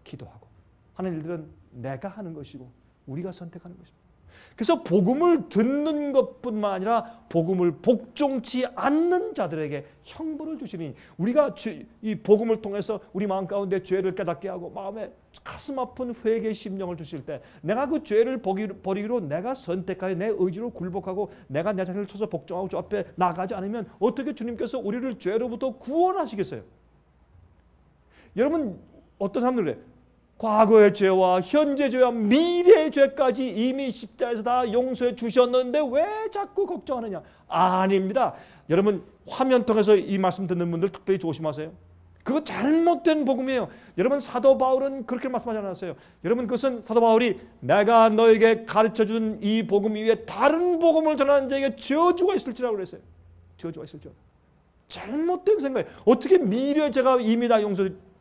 [SPEAKER 1] 기도하고 하는 일들은 내가 하는 것이고 우리가 선택하는 것입니다. 그래서 복음을 듣는 것뿐만 아니라 복음을 복종치 않는 자들에게 형벌을 주시니 우리가 이 복음을 통해서 우리 마음 가운데 죄를 깨닫게 하고 마음에 가슴 아픈 회개의 심령을 주실 때 내가 그 죄를 버리기로 내가 선택하여 내 의지로 굴복하고 내가 내 자신을 쳐서 복종하고 주 앞에 나가지 않으면 어떻게 주님께서 우리를 죄로부터 구원하시겠어요? 여러분 어떤 사람들 그래요? 과거의 죄와 현재 죄와 미래의 죄까지 이미 십자가에서 다 용서해 주셨는데 왜 자꾸 걱정하느냐? 아닙니다. 여러분 화면 통해서 이 말씀 듣는 분들 특별히 조심하세요. 그거 잘못된 복음이에요. 여러분 사도 바울은 그렇게 말씀하지 않았어요. 여러분 그것은 사도 바울이 내가 너에게 가르쳐준 이 복음 이외에 다른 복음을 전하는 자에게 저주가 있을지라고 그랬어요. 저주가 있을지라도. 잘못된 생각이에요. 어떻게 미래의 죄가 이미 다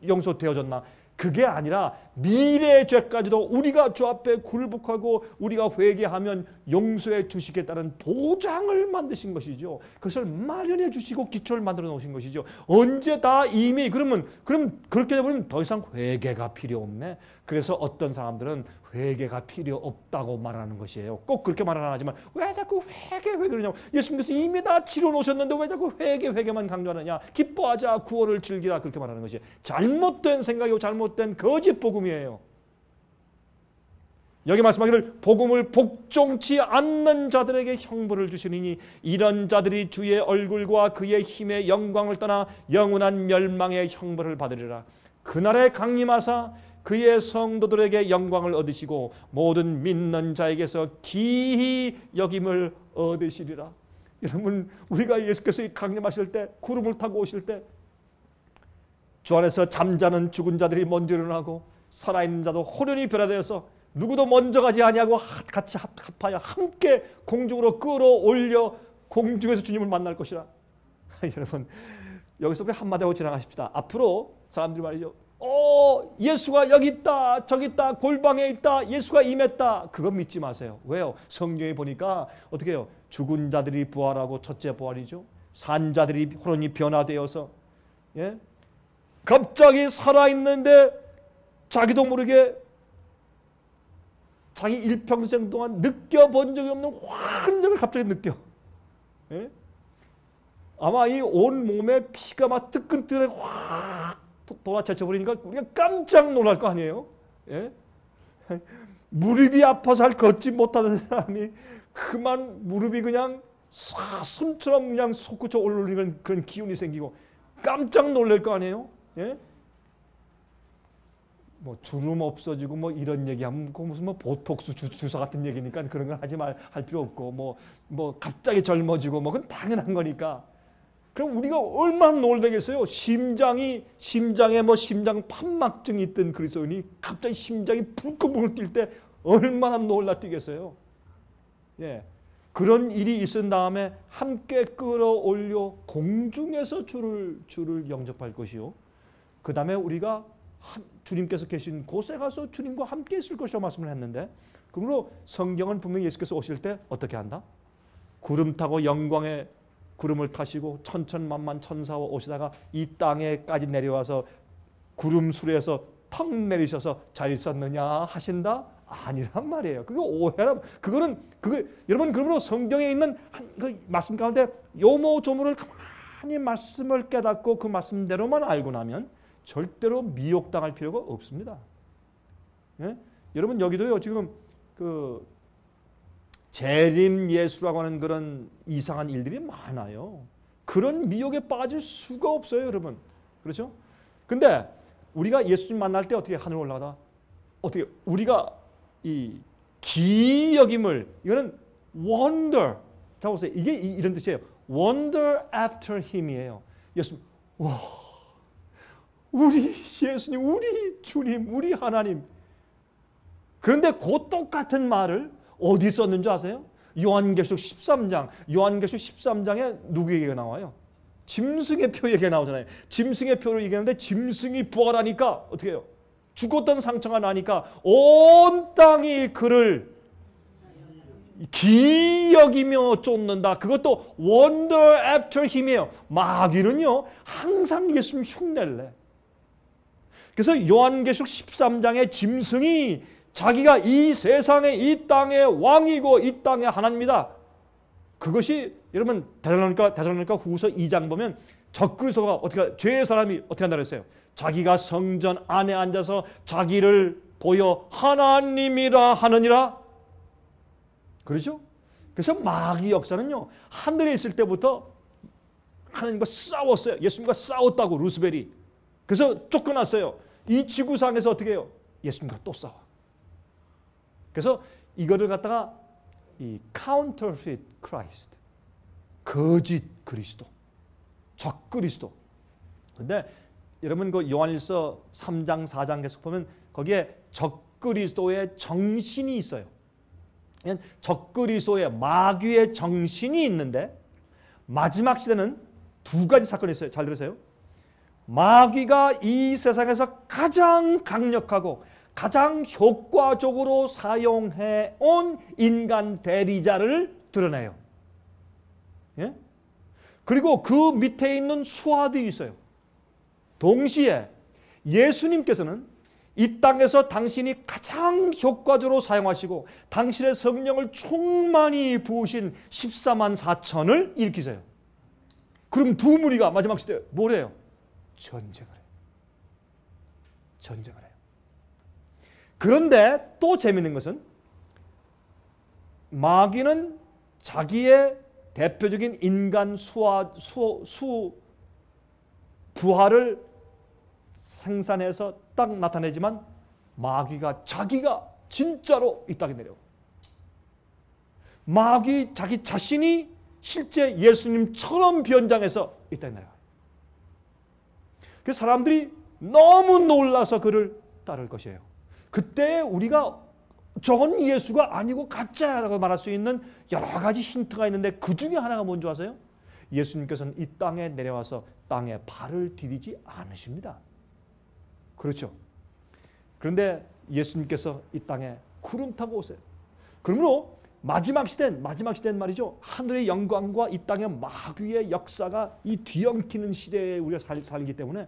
[SPEAKER 1] 용서되어졌나? 그게 아니라 미래의 죄까지도 우리가 주 앞에 굴복하고 우리가 회개하면 용서해 주시겠다는 보장을 만드신 것이죠. 그것을 마련해 주시고 기초를 만들어 놓으신 것이죠. 언제 다 이미 그럼 그렇게 되면 더 이상 회개가 필요 없네. 그래서 어떤 사람들은 회개가 필요 없다고 말하는 것이에요. 꼭 그렇게 말은 안 하지만 왜 자꾸 회개 그러냐고. 예수님께서 이미 다 치러 놓으셨는데 왜 자꾸 회개만 강조하느냐. 기뻐하자 구원을 즐기라 그렇게 말하는 것이 잘못된 생각이고 잘못된 거짓 복음이에요. 여기 말씀하기를 복음을 복종치 않는 자들에게 형벌을 주시니 이런 자들이 주의 얼굴과 그의 힘의 영광을 떠나 영원한 멸망의 형벌을 받으리라. 그날에 강림하사 그의 성도들에게 영광을 얻으시고 모든 믿는 자에게서 기히 여김을 얻으시리라. 여러분 우리가 예수께서 강림하실 때 구름을 타고 오실 때 주 안에서 잠자는 죽은 자들이 먼저 일어나고 살아있는 자도 호련히 변화되어서 누구도 먼저 가지 아니하고 같이 합하여 함께 공중으로 끌어올려 공중에서 주님을 만날 것이라. 여러분 여기서 우리 한마디 하고 지나가십시다. 앞으로 사람들이 말이죠. 예수가 여기 있다 저기 있다 골방에 있다 예수가 임했다. 그거 믿지 마세요. 왜요? 성경에 보니까 어떻게 해요? 죽은 자들이 부활하고 첫째 부활이죠. 산 자들이 호련히 변화되어서 갑자기 살아있는데 자기도 모르게 자기 일평생 동안 느껴본 적이 없는 활력을 갑자기 느껴. 아마 이 온 몸에 피가 막 뜨끈뜨끈 확 돌아차쳐 버리니까 우리가 깜짝 놀랄 거 아니에요? 무릎이 아파서 걷지 못하는 사람이 그만 무릎이 그냥 사슴처럼 그냥 솟구쳐 올라오는 그런 기운이 생기고 깜짝 놀랄 거 아니에요? 뭐 주름 없어지고 뭐 이런 얘기하면 무슨 뭐 보톡스 주사 같은 얘기니까 그런 걸 할 필요 없고 뭐 갑자기 젊어지고 뭐 그건 당연한 거니까. 그럼 우리가 얼마나 놀라겠어요? 심장에 뭐 심장 판막증이 있던 그리스도인이 갑자기 심장이 불끈불끈 뛸 때 얼마나 놀라 뛰겠어요? 그런 일이 있은 다음에 함께 끌어올려 공중에서 주를 영접할 것이요. 그 다음에 우리가 주님께서 계신 곳에 가서 주님과 함께 있을 것이라고 말씀을 했는데, 그러므로 성경은 분명히 예수께서 오실 때 어떻게 한다? 구름 타고 영광의 구름을 타시고 천천만만 천사와 오시다가 이 땅에까지 내려와서 구름 수레에서 턱 내리셔서 잘 있었느냐 하신다? 아니란 말이에요. 그거 오해라. 여러분, 그러므로 성경에 있는 그 말씀 가운데 요모조모를 가만히 말씀을 깨닫고 그 말씀대로만 알고 나면 절대로 미혹당할 필요가 없습니다. 예? 여러분, 여기도요, 지금 그 재림 예수라고 하는 그런 이상한 일들이 많아요. 그런 미혹에 빠질 수가 없어요, 여러분. 그렇죠? 근데 우리가 예수님 만날 때 어떻게 하늘 올라가다 어떻게 우리가 이 기여김을, 이거는 wonder. 자 보세요. 이게 이런 뜻이에요. wonder after him이에요. 예수님, 와, 우리 예수님, 우리 주님, 우리 하나님. 그런데 그 똑같은 말을 어디 썼는 줄 아세요? 요한계시록 13장. 요한계시록 13장에 누구 얘기가 나와요? 짐승의 표 얘기가 나오잖아요. 짐승의 표를 얘기하는데 짐승이 부활하니까 어떻게 해요? 죽었던 상처가 나니까 온 땅이 그를 기여기며 쫓는다. 그것도 wonder after him이에요. 마귀는요, 항상 예수님 흉내를 내. 그래서 요한계시록 13장의 짐승이 자기가 이 세상의 이 땅의 왕이고 이 땅의 하나님이다. 그것이 여러분 데살로니가 후서 2장 보면 적그리스도가 어떻게, 죄의 사람이 어떻게 한다고 했어요? 자기가 성전 안에 앉아서 자기를 보여 하나님이라 하느니라. 그렇죠? 그래서 마귀 역사는요, 하늘에 있을 때부터 하나님과 싸웠어요. 예수님과 싸웠다고, 루스벨이. 그래서 쫓겨났어요. 이 지구상에서 어떻게 해요? 예수님과 또 싸워. 그래서 이거를 갖다가 이 counterfeit Christ, 거짓 그리스도, 적 그리스도. 근데 여러분 그 요한일서 3장 4장 계속 보면 거기에 적 그리스도의 정신이 있어요. 적 그리스도의 마귀의 정신이 있는데, 마지막 시대는 두 가지 사건이 있어요. 잘 들으세요. 마귀가 이 세상에서 가장 강력하고 가장 효과적으로 사용해 온 인간 대리자를 드러내요. 예? 그리고 그 밑에 있는 수하들이 있어요. 동시에 예수님께서는 이 땅에서 당신이 가장 효과적으로 사용하시고 당신의 성령을 충만히 부으신 14만 4천을 일으키세요. 그럼 두 무리가 마지막 시대에 뭐래요? 전쟁을 해요. 전쟁을 해요. 그런데 또 재밌는 것은 마귀는 자기의 대표적인 인간 부하를 생산해서 딱 나타내지만 마귀가 자기가 진짜로 이 땅에 내려와. 마귀 자기 자신이 실제 예수님처럼 변장해서 이 땅에 내려와요. 그래서 사람들이 너무 놀라서 그를 따를 것이에요. 그때 우리가 저건 예수가 아니고 가짜라고 말할 수 있는 여러 가지 힌트가 있는데 그 중에 하나가 뭔지 아세요? 예수님께서는 이 땅에 내려와서 땅에 발을 디디지 않으십니다. 그렇죠? 그런데 예수님께서 이 땅에 구름 타고 오세요. 그러므로 마지막 시대는 말이죠. 하늘의 영광과 이 땅의 마귀의 역사가 이 뒤엉키는 시대에 우리가 살기 때문에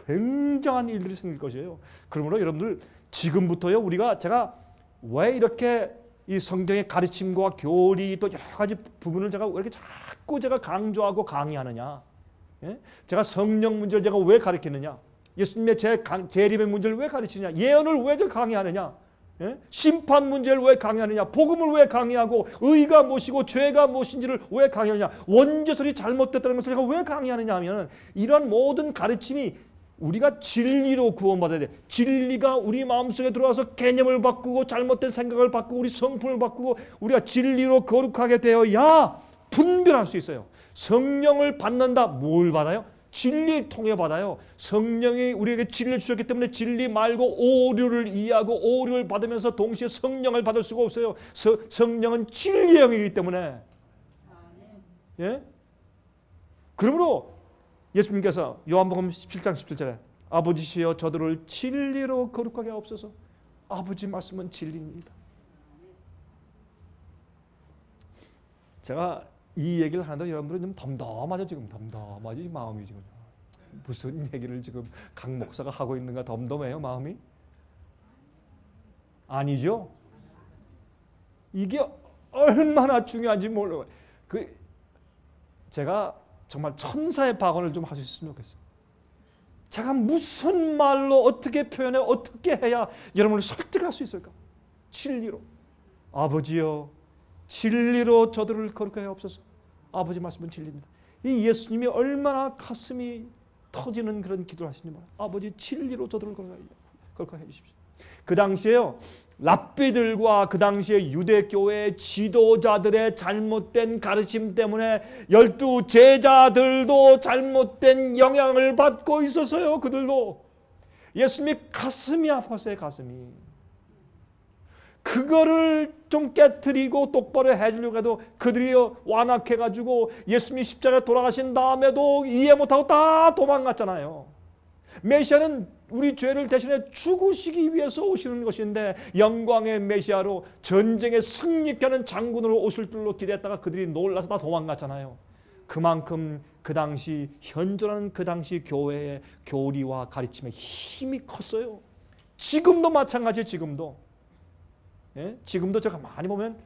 [SPEAKER 1] 굉장한 일들이 생길 것이에요. 그러므로 여러분들 지금부터요, 제가 왜 이렇게 이 성경의 가르침과 교리 또 여러 가지 부분을 제가 왜 이렇게 자꾸 강조하고 강의하느냐? 예? 제가 성령 문제를 제가 왜 가르치느냐? 예수님의 재림의 문제를 왜 가르치느냐? 예언을 왜 강의하느냐? 예? 심판 문제를 왜 강의하느냐? 복음을 왜 강의하고 의가 무엇이고 죄가 무엇인지를 왜 강의하느냐? 원죄설이 잘못됐다는 것을 제가 왜 강의하느냐 하면 이런 모든 가르침이 우리가 진리로 구원받아야 돼. 진리가 우리 마음속에 들어와서 개념을 바꾸고 잘못된 생각을 바꾸고 우리 성품을 바꾸고 우리가 진리로 거룩하게 되어야 분별할 수 있어요. 성령을 받는다. 뭘 받아요? 진리를 통해 받아요. 성령이 우리에게 진리를 주셨기 때문에 진리 말고 오류를 이해하고 오류를 받으면서 동시에 성령을 받을 수가 없어요. 성령은 진리의 영이기 때문에. 예? 그러므로 예수님께서 요한복음 17장 17절에 아버지시여 저들을 진리로 거룩하게 하옵소서. 아버지 말씀은 진리입니다. 제가 이 얘기를 하는데 여러분들은 좀 덤덤하죠. 지금 덤덤하죠. 마음이 지금 무슨 얘기를 지금 강 목사가 하고 있는가 덤덤해요 마음이? 아니죠. 이게 얼마나 중요한지 몰라요. 제가 정말 천사의 박언을 좀 할 수 있으면 좋겠어요. 제가 무슨 말로 어떻게 표현해 어떻게 해야 여러분을 설득할 수 있을까? 진리로. 아버지여 진리로 저들을 거룩하게 하옵소서. 아버지 말씀은 진리입니다. 이 예수님이 얼마나 가슴이 터지는 그런 기도를 하시는지 몰라요. 아버지 진리로 저들을 거룩하게 해주십시오. 그 당시에요. 랍비들과 그 당시에 유대교회 지도자들의 잘못된 가르침 때문에 12 제자들도 잘못된 영향을 받고 있어서요. 그들도 예수님이 가슴이 아팠어요. 가슴이. 그거를 좀 깨트리고 똑바로 해주려고 해도 그들이 완악해가지고 예수님이 십자가에 돌아가신 다음에도 이해 못하고 다 도망갔잖아요. 메시아는 우리 죄를 대신해 죽으시기 위해서 오시는 것인데 영광의 메시아로 전쟁에 승리케 하는 장군으로 오실 줄로 기대했다가 그들이 놀라서 다 도망갔잖아요. 그만큼 그 당시 현존하는 그 당시 교회의 교리와 가르침의 힘이 컸어요. 지금도 마찬가지예요. 지금도. 예? 지금도 제가 많이 보면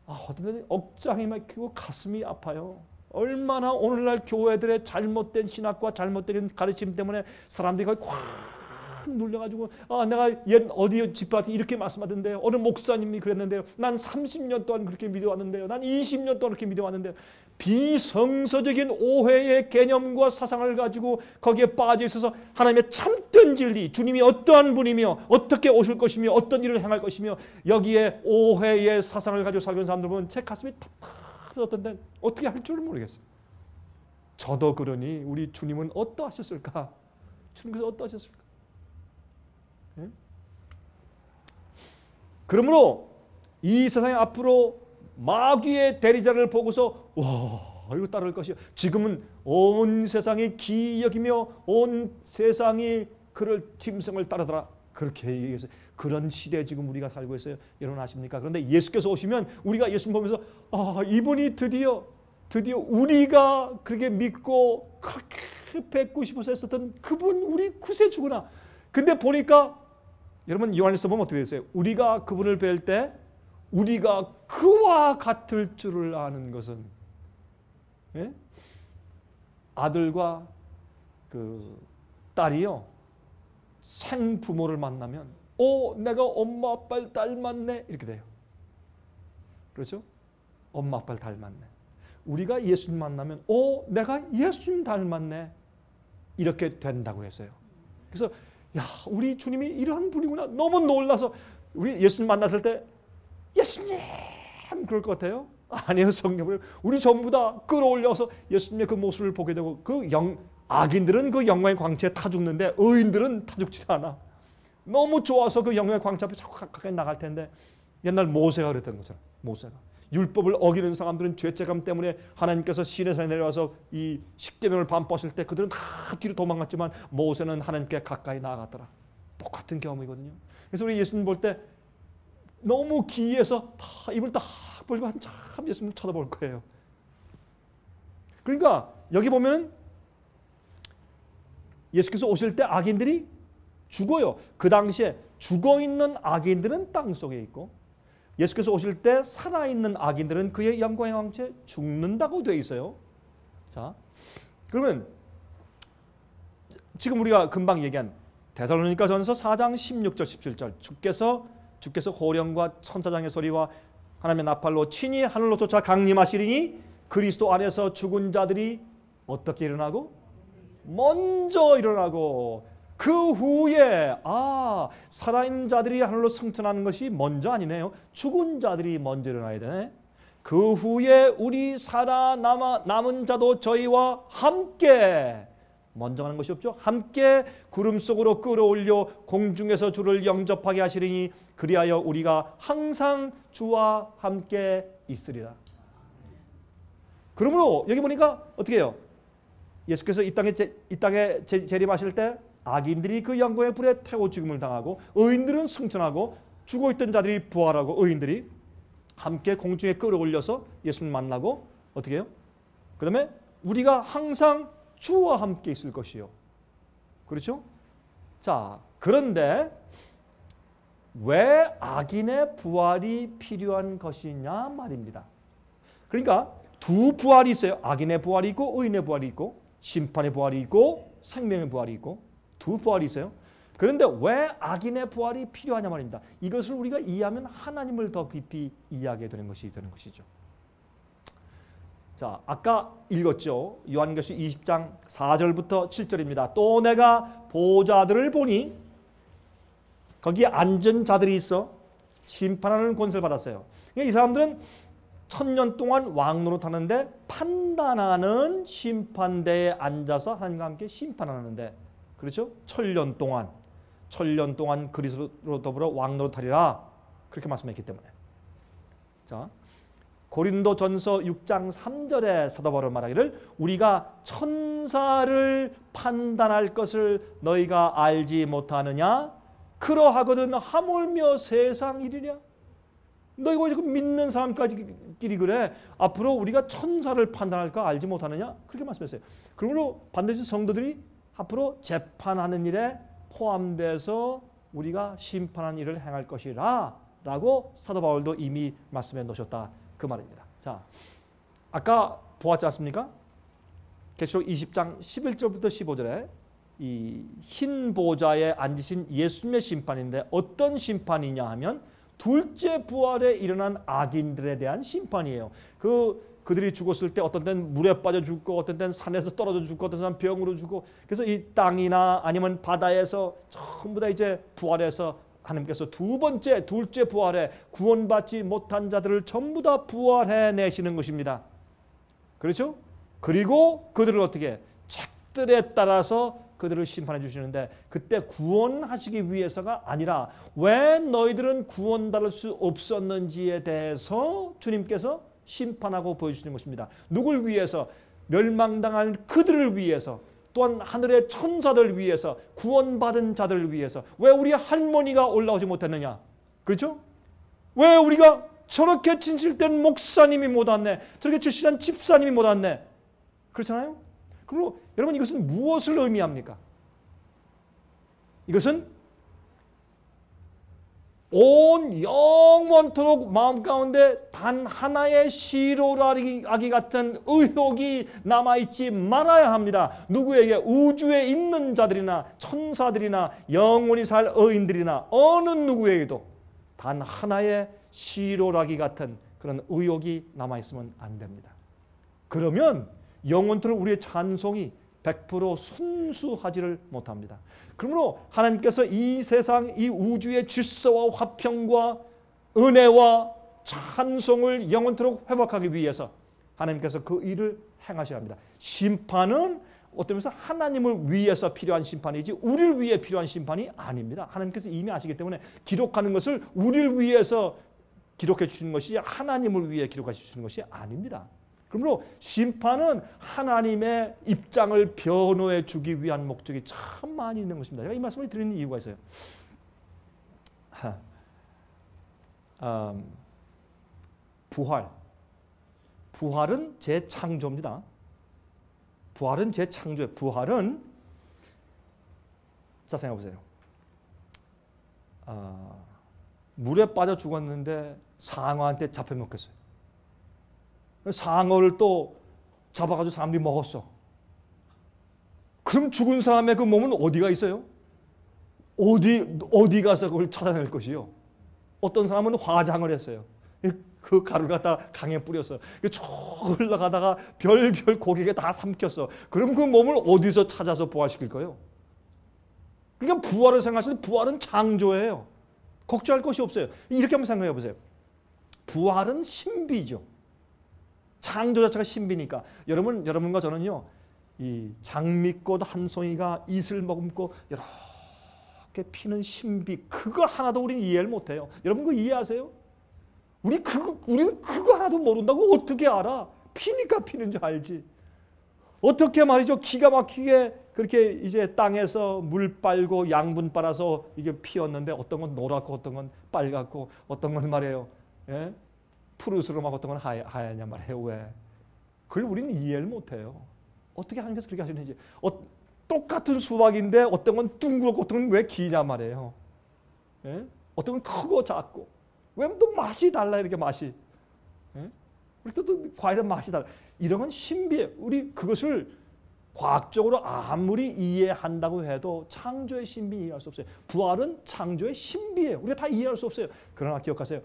[SPEAKER 1] 어떤 데는 억장이 막히고 가슴이 아파요. 얼마나 오늘날 교회들의 잘못된 신학과 잘못된 가르침 때문에 사람들이 거의 꽉 눌려가지고 내가 옛 어디 집한테 이렇게 말씀하던데요. 어느 목사님이 그랬는데요. 난 30년 동안 그렇게 믿어왔는데요. 난 20년 동안 그렇게 믿어왔는데요. 비성서적인 오해의 개념과 사상을 가지고 거기에 빠져 있어서 하나님의 참된 진리, 주님이 어떠한 분이며 어떻게 오실 것이며 어떤 일을 행할 것이며 여기에 오해의 사상을 가지고 살고 있는 사람들 보면 제 가슴이 답답해졌던데 어떻게 할 줄을 모르겠어요. 저도 그러니 우리 주님은 어떠하셨을까? 주님께서 어떠하셨을까? 예? 그러므로 이 세상에 앞으로 마귀의 대리자를 보고서 와 이거 따를 것이요. 지금은 온 세상이 기여기며 온 세상이 그를 짐승을 따르더라. 그렇게 얘기해서 그런 시대에 지금 우리가 살고 있어요. 여러분 아십니까? 그런데 예수께서 오시면 우리가 예수님 보면서 이분이 드디어 우리가 그렇게 믿고 그렇게 뵙고 싶어서 했었던 그분 우리 구세주구나. 근데 보니까 여러분 요한일서 보면 어떻게 됐어요? 우리가 그분을 뵐 때 우리가 그와 같을 줄을 아는 것은 예? 아들과 그 딸이요 생부모를 만나면 내가 엄마 아빠를 닮았네 이렇게 돼요. 그렇죠? 엄마 아빠를 닮았네. 우리가 예수님 만나면 내가 예수님 닮았네 이렇게 된다고 했어요. 그래서 우리 주님이 이런 분이구나 너무 놀라서 우리 예수님 만났을 때 예수님 그럴 것 같아요? 아니에요. 성경을 우리 전부 다 끌어올려서 예수님의 그 모습을 보게 되고 악인들은 그 영광의 광채에 타 죽는데 의인들은 타 죽지 않아. 너무 좋아서 그 영광의 광채 앞에 자꾸 가까이 나갈 텐데 옛날 모세가 그랬던 것처럼 모세가 율법을 어기는 사람들은 죄책감 때문에 하나님께서 시내산에 내려와서 이 십계명을 반포하실 때 그들은 다 뒤로 도망갔지만 모세는 하나님께 가까이 나아갔더라. 똑같은 경험이거든요. 그래서 우리 예수님 볼 때 너무 기이해서 다 입을 딱 벌고 한참 예수님을 쳐다볼 거예요. 그러니까 여기 보면 예수께서 오실 때 악인들이 죽어요. 그 당시에 죽어있는 악인들은 땅속에 있고 예수께서 오실 때 살아있는 악인들은 그의 영광의 광채에 죽는다고 되어 있어요. 자, 그러면 지금 우리가 금방 얘기한 데살로니가전서 4장 16절 17절 주께서 호령과 천사장의 소리와 하나님의 나팔로 친히 하늘로 쫓아 강림하시리니 그리스도 안에서 죽은 자들이 어떻게 일어나고? 먼저 일어나고 그 후에 살아있는 자들이 하늘로 승천하는 것이 먼저 아니네요. 죽은 자들이 먼저 일어나야 되네. 그 후에 우리 남은 자도 저희와 함께 먼저 가는 것이 없죠. 함께 구름 속으로 끌어올려 공중에서 주를 영접하게 하시리니 그리하여 우리가 항상 주와 함께 있으리라. 그러므로 여기 보니까 어떻게 해요? 예수께서 이 땅에 재림하실 때 악인들이 그 영광의 불에 태워 죽임을 당하고 의인들은 승천하고 죽어있던 자들이 부활하고 의인들이 함께 공중에 끌어올려서 예수님 만나고 어떻게 해요? 그 다음에 우리가 항상 주와 함께 있을 것이요. 그렇죠? 자, 그런데 왜 악인의 부활이 필요한 것이냐 말입니다. 그러니까 두 부활이 있어요. 악인의 부활이 있고 의인의 부활이 있고 심판의 부활이 있고 생명의 부활이 있고 두 부활이 있어요. 그런데 왜 악인의 부활이 필요하냐 말입니다. 이것을 우리가 이해하면 하나님을 더 깊이 이해하게 되는 것이 되는 것이죠. 자, 아까 읽었죠. 요한계시록 20장 4절부터 7절입니다. 또 내가 보좌들을 보니 거기에 앉은 자들이 있어 심판하는 권세를 받았어요. 이 사람들은 1000년 동안 왕노릇 하는데 판단하는 심판대에 앉아서 하나님과 함께 심판하는데, 그렇죠? 1000년 동안 그리스도로 더불어 왕노릇하리라 그렇게 말씀했기 때문에. 자, 고린도전서 6장 3절에 사도 바울은 말하기를 우리가 천사를 판단할 것을 너희가 알지 못하느냐? 그러하거든 하물며 세상 일이냐? 너희가 지금 믿는 사람까지끼리 그래. 앞으로 우리가 천사를 판단할까 알지 못하느냐? 그렇게 말씀했어요. 그러므로 반드시 성도들이 앞으로 재판하는 일에 포함돼서 우리가 심판하는 일을 행할 것이라 라고 사도 바울도 이미 말씀해 놓으셨다 그 말입니다. 자, 아까 보았지 않습니까? 계시록 20장 11절부터 15절에 이 흰 보좌에 앉으신 예수님의 심판인데 어떤 심판이냐 하면 둘째 부활에 일어난 악인들에 대한 심판이에요. 그들이 죽었을 때 어떤 때는 물에 빠져 죽고 어떤 때는 산에서 떨어져 죽고 어떤 사람은 병으로 죽고, 그래서 이 땅이나 아니면 바다에서 전부 다 이제 부활해서 하나님께서 둘째 부활에 구원받지 못한 자들을 전부 다 부활해 내시는 것입니다. 그렇죠? 그리고 그들을 어떻게 책들에 따라서 그들을 심판해 주시는데, 그때 구원하시기 위해서가 아니라 왜 너희들은 구원받을 수 없었는지에 대해서 주님께서 심판하고 보여주시는 것입니다. 누굴 위해서? 멸망당할 그들을 위해서, 또한 하늘의 천사들 위해서, 구원받은 자들을 위해서. 왜 우리 할머니가 올라오지 못했느냐? 그렇죠? 왜 우리가 저렇게 진실된 목사님이 못 왔네, 저렇게 진실한 집사님이 못 왔네, 그렇잖아요? 그리고 여러분, 이것은 무엇을 의미합니까? 이것은 온 영원토록 마음 가운데 단 하나의 시로라기 같은 의혹이 남아있지 말아야 합니다. 누구에게? 우주에 있는 자들이나 천사들이나 영원히 살 의인들이나 어느 누구에게도 단 하나의 시로라기 같은 그런 의혹이 남아있으면 안 됩니다. 그러면 영원토록 우리의 찬송이 100% 순수하지를 못합니다. 그러므로 하나님께서 이 세상, 이 우주의 질서와 화평과 은혜와 찬송을 영원토록 회복하기 위해서 하나님께서 그 일을 행하셔야 합니다. 심판은 어떤 면에서 하나님을 위해서 필요한 심판이지 우리를 위해 필요한 심판이 아닙니다. 하나님께서 이미 아시기 때문에 기록하는 것을 우리를 위해서 기록해 주시는 것이 하나님을 위해 기록해 주시는 것이 아닙니다. 그러므로 심판은 하나님의 입장을 변호해 주기 위한 목적이 참 많이 있는 것입니다. 제가 이 말씀을 드리는 이유가 있어요. 부활은 재창조입니다. 부활은 재창조예요. 부활은, 자, 생각해 보세요. 물에 빠져 죽었는데 상어한테 잡혀 먹혔어요. 상어를 또 잡아가지고 사람들이 먹었어. 그럼 죽은 사람의 그 몸은 어디가 있어요? 어디 가서 그걸 찾아낼 것이요? 어떤 사람은 화장을 했어요. 그 가루를 갖다 강에 뿌렸어. 쭉 흘러가다가 별별 고기가 다 삼켰어. 그럼 그 몸을 어디서 찾아서 부활시킬 거예요? 그러니까 부활을 생각하실 때 부활은 창조예요. 걱정할 것이 없어요. 이렇게 한번 생각해 보세요. 부활은 신비죠. 창조 자체가 신비니까. 여러분과 저는요, 이 장미꽃 한 송이가 이슬 머금고 이렇게 피는 신비, 그거 하나도 우리는 이해를 못해요. 여러분 그거 이해하세요? 우리는 그거 하나도 모른다고 어떻게 알아? 피니까 피는 줄 알지. 어떻게 말이죠? 기가 막히게 그렇게 이제 땅에서 물 빨고 양분 빨아서 이게 피었는데 어떤 건 노랗고 어떤 건 빨갛고 어떤 건 말이에요. 예? 푸르스름하고 어떤 건 하얗냐 말이에요. 왜? 그걸 우리는 이해를 못해요. 어떻게 하나님께서 그렇게 하시는지. 똑같은 수박인데 어떤 건 둥그렇고 어떤 건 왜 기냐 말이에요. 예? 어떤 건 크고 작고. 왜 또 맛이 달라 이렇게 맛이. 예? 우리 또 과일은 맛이 달라. 이런 건 신비해요. 우리 그것을 과학적으로 아무리 이해한다고 해도 창조의 신비 이해할 수 없어요. 부활은 창조의 신비예요. 우리가 다 이해할 수 없어요. 그러나 기억하세요.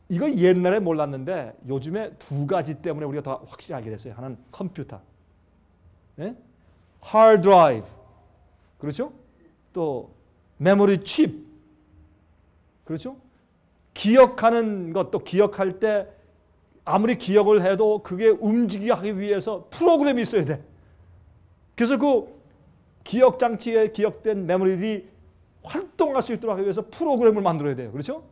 [SPEAKER 1] 이거 옛날에 몰랐는데 요즘에 두 가지 때문에 우리가 더 확실히 알게 됐어요. 하나는 컴퓨터, 네? 하드 드라이브, 그렇죠? 또 메모리 칩, 그렇죠? 기억하는 것, 또 기억할 때 아무리 기억을 해도 그게 움직이게 하기 위해서 프로그램이 있어야 돼. 그래서 그 기억 장치에 기억된 메모리들이 활동할 수 있도록 하기 위해서 프로그램을 만들어야 돼요. 그렇죠?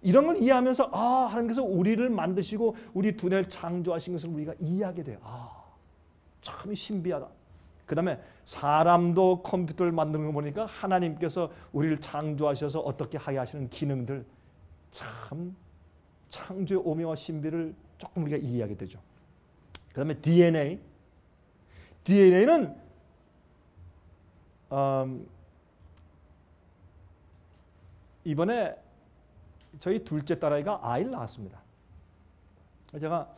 [SPEAKER 1] 이런 걸 이해하면서 하나님께서 우리를 만드시고 우리 두뇌를 창조하신 것을 우리가 이해하게 돼요. 참 신비하다. 그 다음에 사람도 컴퓨터를 만드는 거 보니까 하나님께서 우리를 창조하셔서 어떻게 하게 하시는 기능들, 참 창조의 오묘와 신비를 조금 우리가 이해하게 되죠. 그 다음에 DNA. DNA는 이번에 저희 둘째 딸아이가 아이를 낳았습니다. 제가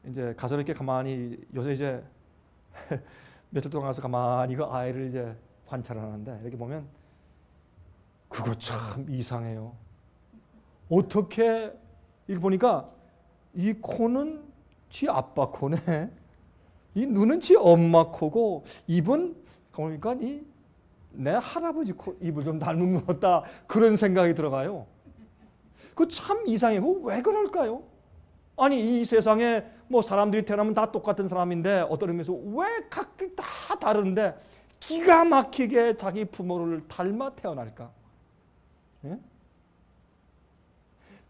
[SPEAKER 1] 이제 가서 이렇게 가만히 요새 이제 며칠 동안 가서 가만히 그 아이를 이제 관찰을 하는데 이렇게 보면 그거 참 이상해요. 어떻게 이렇게 보니까 이 코는 지 아빠 코네, 이 눈은 지 엄마 코고 입은 보니까 내 할아버지 코 입을 좀 닮은 것 같다 그런 생각이 들어가요. 그 참 이상해. 왜 그럴까요? 아니 이 세상에 뭐 사람들이 태어나면 다 똑같은 사람인데 어떤 의미에서 왜 각기 다 다른데 기가 막히게 자기 부모를 닮아 태어날까? 예?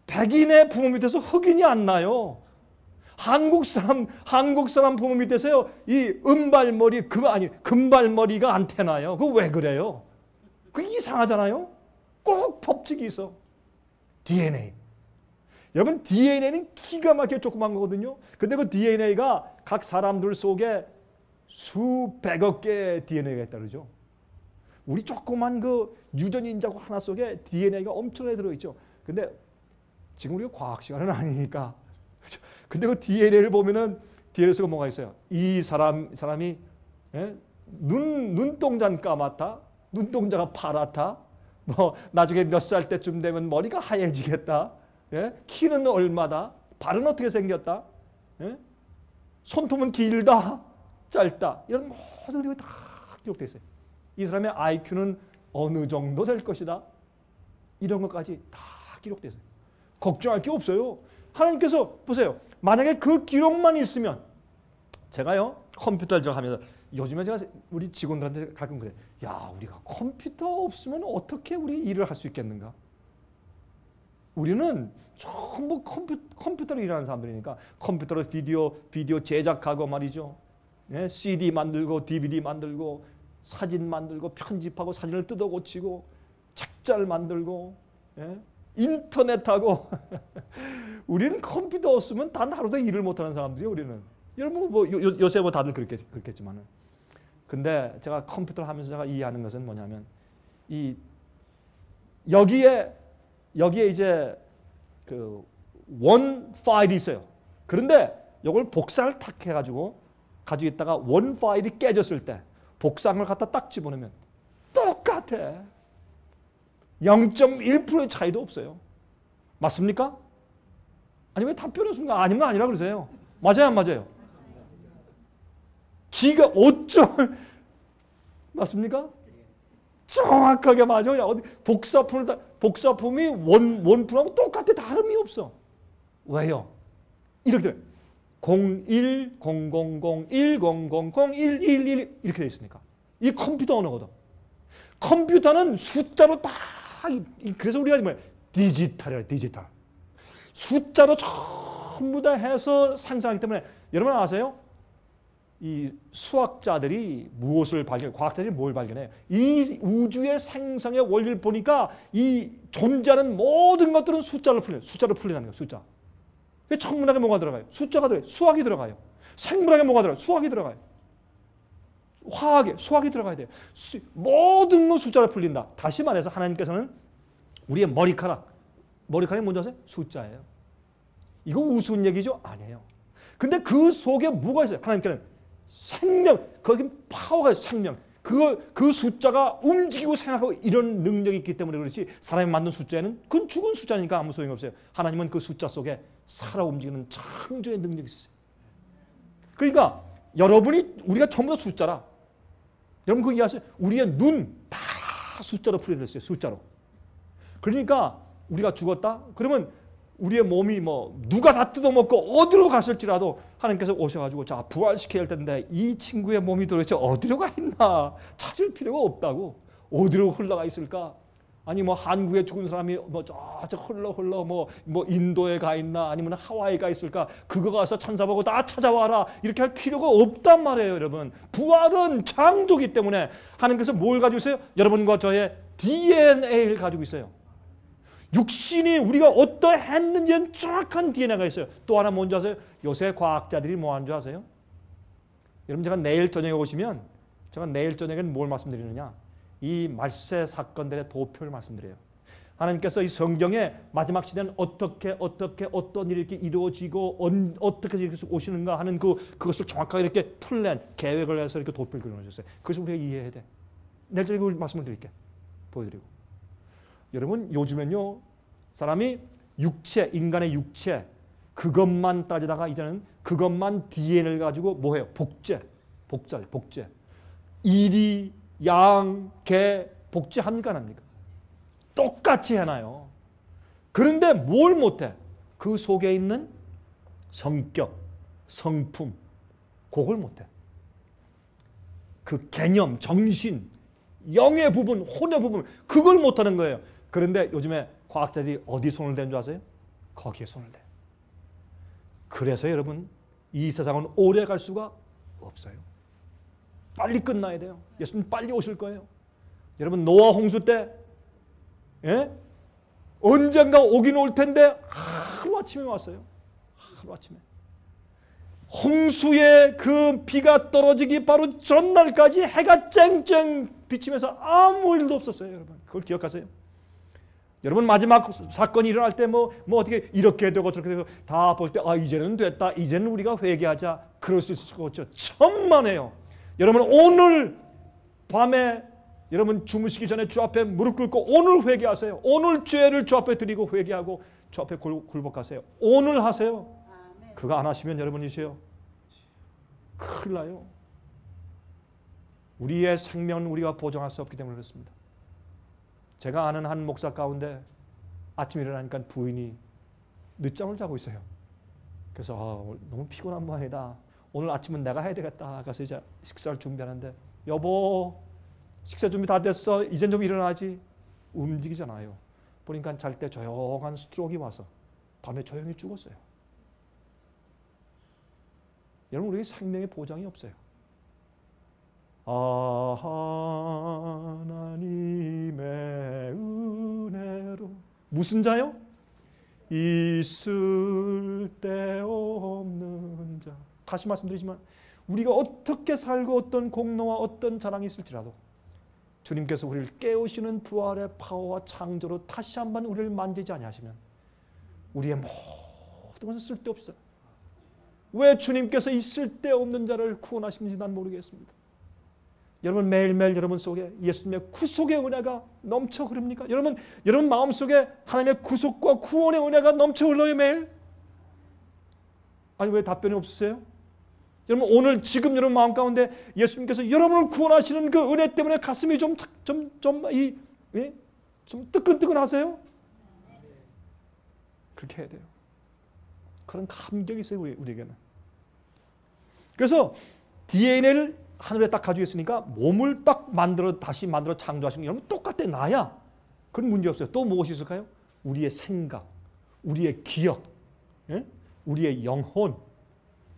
[SPEAKER 1] 백인의 부모 밑에서 흑인이 안 나요. 한국 사람 부모 밑에서요 이 은발머리 금발머리가 안 태어나요. 그거 왜 그래요? 그 이상하잖아요. 꼭 법칙이 있어. DNA. 여러분 DNA는 기가 막히게 조그만 거거든요. 근데 그 DNA가 각 사람들 속에 수백억 개의 DNA가 있다 그러죠. 우리 조그만 그 유전인자고 하나 속에 DNA가 엄청나게 들어있죠. 근데 지금 우리가 과학 시간은 아니니까. 근데 그 DNA를 보면은 DNA 속에 뭐가 있어요? 이 사람이 눈동자는 까맣다. 눈동자가 파랗다. 뭐 나중에 몇 살 때쯤 되면 머리가 하얘지겠다. 예? 키는 얼마다. 발은 어떻게 생겼다. 예? 손톱은 길다. 짧다. 이런 모든 것이 다 기록되어 있어요. 이 사람의 IQ는 어느 정도 될 것이다. 이런 것까지 다 기록되어 있어요. 걱정할 게 없어요. 하나님께서 보세요. 만약에 그 기록만 있으면 제가요 컴퓨터를 하면서 요즘에 제가 우리 직원들한테 가끔 그래. 야 우리가 컴퓨터 없으면 어떻게 우리 일을 할 수 있겠는가? 우리는 전부 컴퓨터로 일하는 사람들이니까 컴퓨터로 비디오 제작하고 말이죠. 예? CD 만들고 DVD 만들고 사진 만들고 편집하고 사진을 뜯어 고치고 책자를 만들고 예? 인터넷하고 우리는 컴퓨터 없으면 단 하루도 일을 못하는 사람들이에요. 우리는 여러분 뭐 요새 뭐 다들 그렇겠지만은 근데 제가 컴퓨터를 하면서 제가 이해하는 것은 뭐냐면 이 여기에 이제 그 원 파일이 있어요. 그런데 이걸 복사를 탁 해가지고 가지고 있다가 원 파일이 깨졌을 때 복사한 걸 갖다 딱 집어넣으면 똑같아. 0.1%의 차이도 없어요. 맞습니까? 아니 왜 답변이 없습니까? 아니면 아니라 그러세요. 맞아요, 안 맞아요? 기가 어쩜 맞습니까? 정확하게 맞아요. 어디 복사품이 원품하고 똑같아. 다름이 없어. 왜요? 이렇게 01, 000, 1000, 111 이렇게 돼 있으니까. 이 컴퓨터 언어거든. 컴퓨터는 숫자로 다 그래서 우리가 뭐야? 디지털이야, 디지털. 숫자로 전부 다 해서 생성하기 때문에 여러분 아세요? 이 수학자들이 무엇을 발견해? 과학자들이 뭘 발견해요? 이 우주의 생성의 원리를 보니까 이 존재하는 모든 것들은 숫자로 풀려요. 숫자로 풀린다는 거예요. 숫자. 천문학에 뭐가 들어가요? 숫자가 들어가요. 수학이 들어가요. 생물학에 뭐가 들어가요? 수학이 들어가요. 화학에 수학이 들어가야 돼요. 모든 건 숫자로 풀린다. 다시 말해서 하나님께서는 우리의 머리카락이 뭔지 아세요? 숫자예요. 이거 우스운 얘기죠? 아니에요. 근데 그 속에 뭐가 있어요? 하나님께는 생명, 거기 파워가 있어요. 생명. 그 숫자가 움직이고 생각하고 이런 능력이 있기 때문에 그렇지, 사람이 만든 숫자에는 그건 죽은 숫자니까 아무 소용이 없어요. 하나님은 그 숫자 속에 살아 움직이는 창조의 능력이 있어요. 그러니까 우리가 전부 다 숫자라. 여러분 그거 이해하세요? 우리의 눈 다 숫자로 풀어졌어요. 숫자로. 그러니까 우리가 죽었다? 그러면 우리의 몸이 누가 다 뜯어먹고 어디로 갔을지라도 하나님께서 오셔가지고 자, 부활시켜야 할 텐데 이 친구의 몸이 도대체 어디로 가 있나 찾을 필요가 없다고. 어디로 흘러가 있을까? 아니 한국에 죽은 사람이 저쪽 흘러 인도에 가 있나 아니면 하와이에 가 있을까? 그거 가서 천사보고 다 찾아와라 이렇게 할 필요가 없단 말이에요. 여러분 부활은 창조기 때문에 하나님께서 뭘 가지고 있어요? 여러분과 저의 DNA를 가지고 있어요. 육신이 우리가 어떠했는지는 정확한 DNA가 있어요. 또 하나 뭔지 아세요? 요새 과학자들이 뭐 하는 줄 아세요? 여러분 제가 내일 저녁에 오시면 제가 내일 저녁에는 뭘 말씀드리느냐? 이 말세 사건들의 도표를 말씀드려요. 하나님께서 이 성경에 마지막 시대는 어떻게 어떤 일이 이렇게 이루어지고 어떻게 이렇게 오시는가 하는 그것을 정확하게 이렇게 플랜, 계획을 해서 이렇게 도표를 그려놓으셨어요. 그래서 우리가 이해해야 돼. 내일 저녁에 말씀을 드릴게. 보여드리고. 여러분 요즘엔요 사람이 인간의 육체 그것만 따지다가 이제는 그것만 DNA를 가지고 뭐해요? 복제. 이리 양, 개, 복제합니까 안 합니까? 똑같이 해놔요. 그런데 뭘 못해? 그 속에 있는 성격, 성품 그걸 못해. 그 개념, 정신, 영의 부분, 혼의 부분 그걸 못하는 거예요. 그런데 요즘에 과학자들이 어디 손을 대는 줄 아세요? 거기에 손을 대. 그래서 여러분 이 세상은 오래 갈 수가 없어요. 빨리 끝나야 돼요. 예수님 빨리 오실 거예요. 여러분 노아 홍수 때 언젠가 오긴 올 텐데 하루아침에 왔어요. 하루아침에. 홍수의 그 비가 떨어지기 바로 전날까지 해가 쨍쨍 비치면서 아무 일도 없었어요. 여러분 그걸 기억하세요? 여러분 마지막 사건이 일어날 때 어떻게 이렇게 되고 저렇게 되고 다 볼 때 이제는 됐다. 이제는 우리가 회개하자. 그럴 수 있을 것 같죠. 천만에요. 여러분 오늘 밤에 여러분 주무시기 전에 주 앞에 무릎 꿇고 오늘 회개하세요. 오늘 죄를 주 앞에 드리고 회개하고 주 앞에 굴복하세요. 오늘 하세요. 그거 안 하시면 여러분이세요. 큰일 나요. 우리의 생명은 우리가 보장할 수 없기 때문에 그렇습니다. 제가 아는 한 목사 가운데 아침에 일어나니까 부인이 늦잠을 자고 있어요. 그래서 너무 피곤한 모양이다. 오늘 아침은 내가 해야 되겠다. 가서 이제 식사를 준비하는데 여보 식사 준비 다 됐어. 이젠 좀 일어나지. 움직이잖아요. 보니까 잘 때 조용한 스트로크가 와서 밤에 조용히 죽었어요. 여러분 우리 생명의 보장이 없어요. 하나님의 은혜로 무슨 자요? 있을 데 없는 자. 다시 말씀드리지만 우리가 어떻게 살고 어떤 공로와 어떤 자랑이 있을지라도 주님께서 우리를 깨우시는 부활의 파워와 창조로 다시 한번 우리를 만지지 아니하시면 우리의 모든 것은 쓸데없어요. 왜 주님께서 이 쓸데없는 자를 구원하시는지 난 모르겠습니다. 여러분 매일매일 여러분 속에 예수님의 구속의 은혜가 넘쳐 흐릅니까? 여러분 마음속에 하나님의 구속과 구원의 은혜가 넘쳐 흘러요 매일? 아니 왜 답변이 없으세요? 여러분 오늘 지금 여러분 마음 가운데 예수님께서 여러분을 구원하시는 그 은혜 때문에 가슴이 좀 뜨끈뜨끈하세요? 그렇게 해야 돼요. 그런 감격이 있어요 우리에게는. 그래서 DNA를 하늘에 딱 가지고 있으니까 몸을 딱 다시 만들어 창조하신 게 여러분 똑같아 나야. 그런 문제 없어요. 또 무엇이 있을까요? 우리의 생각, 우리의 기억, 우리의 영혼,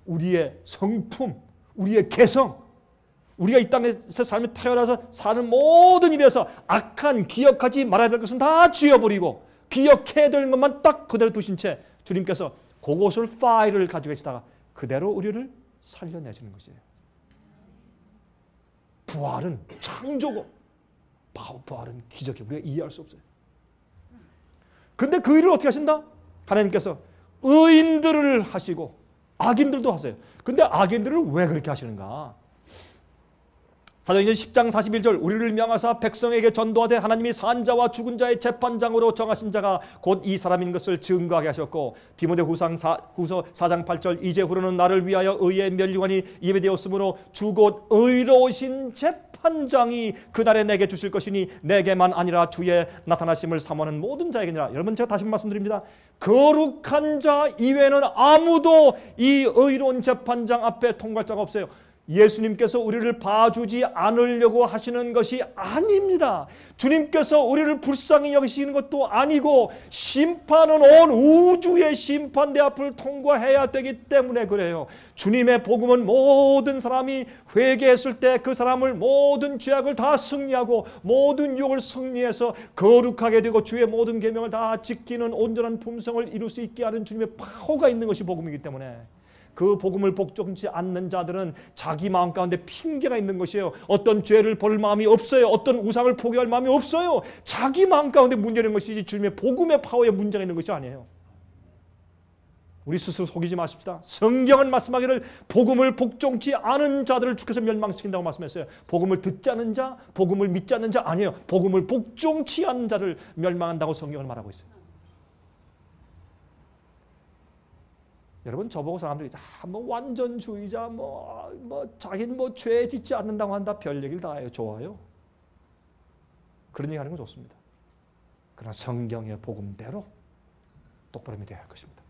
[SPEAKER 1] 우리의 성품, 우리의 개성, 우리가 이 땅에서 삶에 태어나서 사는 모든 일에서 악한 기억하지 말아야 될 것은 다 지워버리고 기억해야 될 것만 딱 그대로 두신 채 주님께서 그것을 파일을 가지고 계시다가 그대로 우리를 살려내시는 것이에요. 부활은 창조고 부활은 기적이에요. 우리가 이해할 수 없어요. 그런데 그 일을 어떻게 하신다? 하나님께서 의인들을 하시고 악인들도 하세요. 근데 악인들을 왜 그렇게 하시는가? 사도행전 10장 41절 우리를 명하사 백성에게 전도하되 하나님이 산자와 죽은 자의 재판장으로 정하신 자가 곧 이 사람인 것을 증거하게 하셨고 디모데후서 4장 8절 이제후로는 나를 위하여 의의 면류관이 예배되었으므로 주 곧 의로우신 재판장이 그날에 내게 주실 것이니 내게만 아니라 주의 나타나심을 사모하는 모든 자에게니라. 여러분 제가 다시 말씀드립니다. 거룩한 자 이외에는 아무도 이 의로운 재판장 앞에 통과할 자가 없어요. 예수님께서 우리를 봐주지 않으려고 하시는 것이 아닙니다. 주님께서 우리를 불쌍히 여기시는 것도 아니고 심판은 온 우주의 심판대 앞을 통과해야 되기 때문에 그래요. 주님의 복음은 모든 사람이 회개했을 때 그 사람을 모든 죄악을 다 승리하고 모든 유혹을 승리해서 거룩하게 되고 주의 모든 계명을 다 지키는 온전한 품성을 이룰 수 있게 하는 주님의 파워가 있는 것이 복음이기 때문에 그 복음을 복종치 않는 자들은 자기 마음 가운데 핑계가 있는 것이에요. 어떤 죄를 볼 마음이 없어요. 어떤 우상을 포기할 마음이 없어요. 자기 마음 가운데 문제는 것이지 주님의 복음의 파워에 문제가 있는 것이 아니에요. 우리 스스로 속이지 마십시다. 성경은 말씀하기를 복음을 복종치 않은 자들을 주께서 멸망시킨다고 말씀했어요. 복음을 듣지 않는 자, 복음을 믿지 않는 자 아니에요. 복음을 복종치 않는 자를 멸망한다고 성경을 말하고 있어요. 여러분 저보고 사람들이 뭐 완전주의자 자기는 죄 짓지 않는다고 한다 별 얘기를 다 해요. 좋아요. 그런 얘기 하는 건 좋습니다. 그러나 성경의 복음대로 똑바로 믿어야 할 것입니다.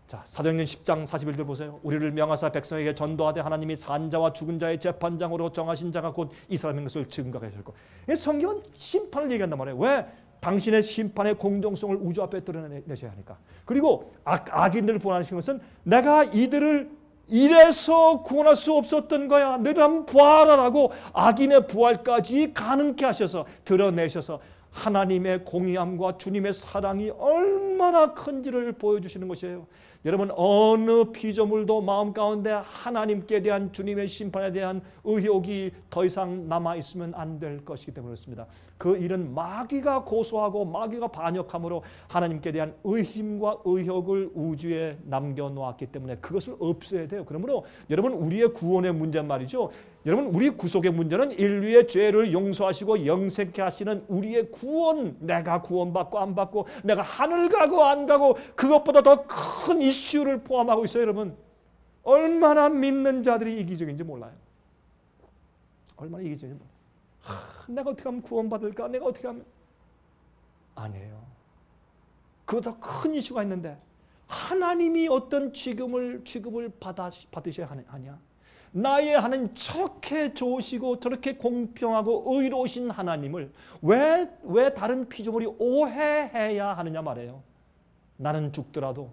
[SPEAKER 1] 자, 사도행전 10장 41절 보세요. 우리를 명하사 백성에게 전도하되 하나님이 산자와 죽은 자의 재판장으로 정하신 자가 곧 이 사람인 것을 증거하게 하셨고, 성경은 심판을 얘기한단 말이에요. 왜? 당신의 심판의 공정성을 우주 앞에 드러내셔야 하니까. 그리고 악인들을 구원하시는 것은 내가 이들을 이래서 구원할 수 없었던 거야. 너희들 한번 부활하라고 악인의 부활까지 가능케 하셔서 드러내셔서 하나님의 공의함과 주님의 사랑이 얼마나 큰지를 보여주시는 것이에요. 여러분 어느 피조물도 마음 가운데 하나님께 대한 주님의 심판에 대한 의혹이 더 이상 남아있으면 안 될 것이기 때문에 그렇습니다. 그 일은 마귀가 고소하고 마귀가 반역함으로 하나님께 대한 의심과 의혹을 우주에 남겨놓았기 때문에 그것을 없애야 돼요. 그러므로 여러분 우리의 구원의 문제 말이죠. 여러분 우리 구속의 문제는 인류의 죄를 용서하시고 영생케 하시는 우리의 구원, 내가 구원받고 안 받고 내가 하늘 가고 안 가고 그것보다 더 큰 이슈를 포함하고 있어요. 여러분 얼마나 믿는 자들이 이기적인지 몰라요. 얼마나 이기적인지 몰라요. 내가 어떻게 하면 구원받을까? 내가 어떻게 하면 아니에요. 그보다 큰 이슈가 있는데 하나님이 어떤 취급을 받으셔야 하냐? 나의 하나님 저렇게 좋으시고 저렇게 공평하고 의로우신 하나님을 왜 다른 피조물이 오해해야 하느냐 말이에요. 나는 죽더라도.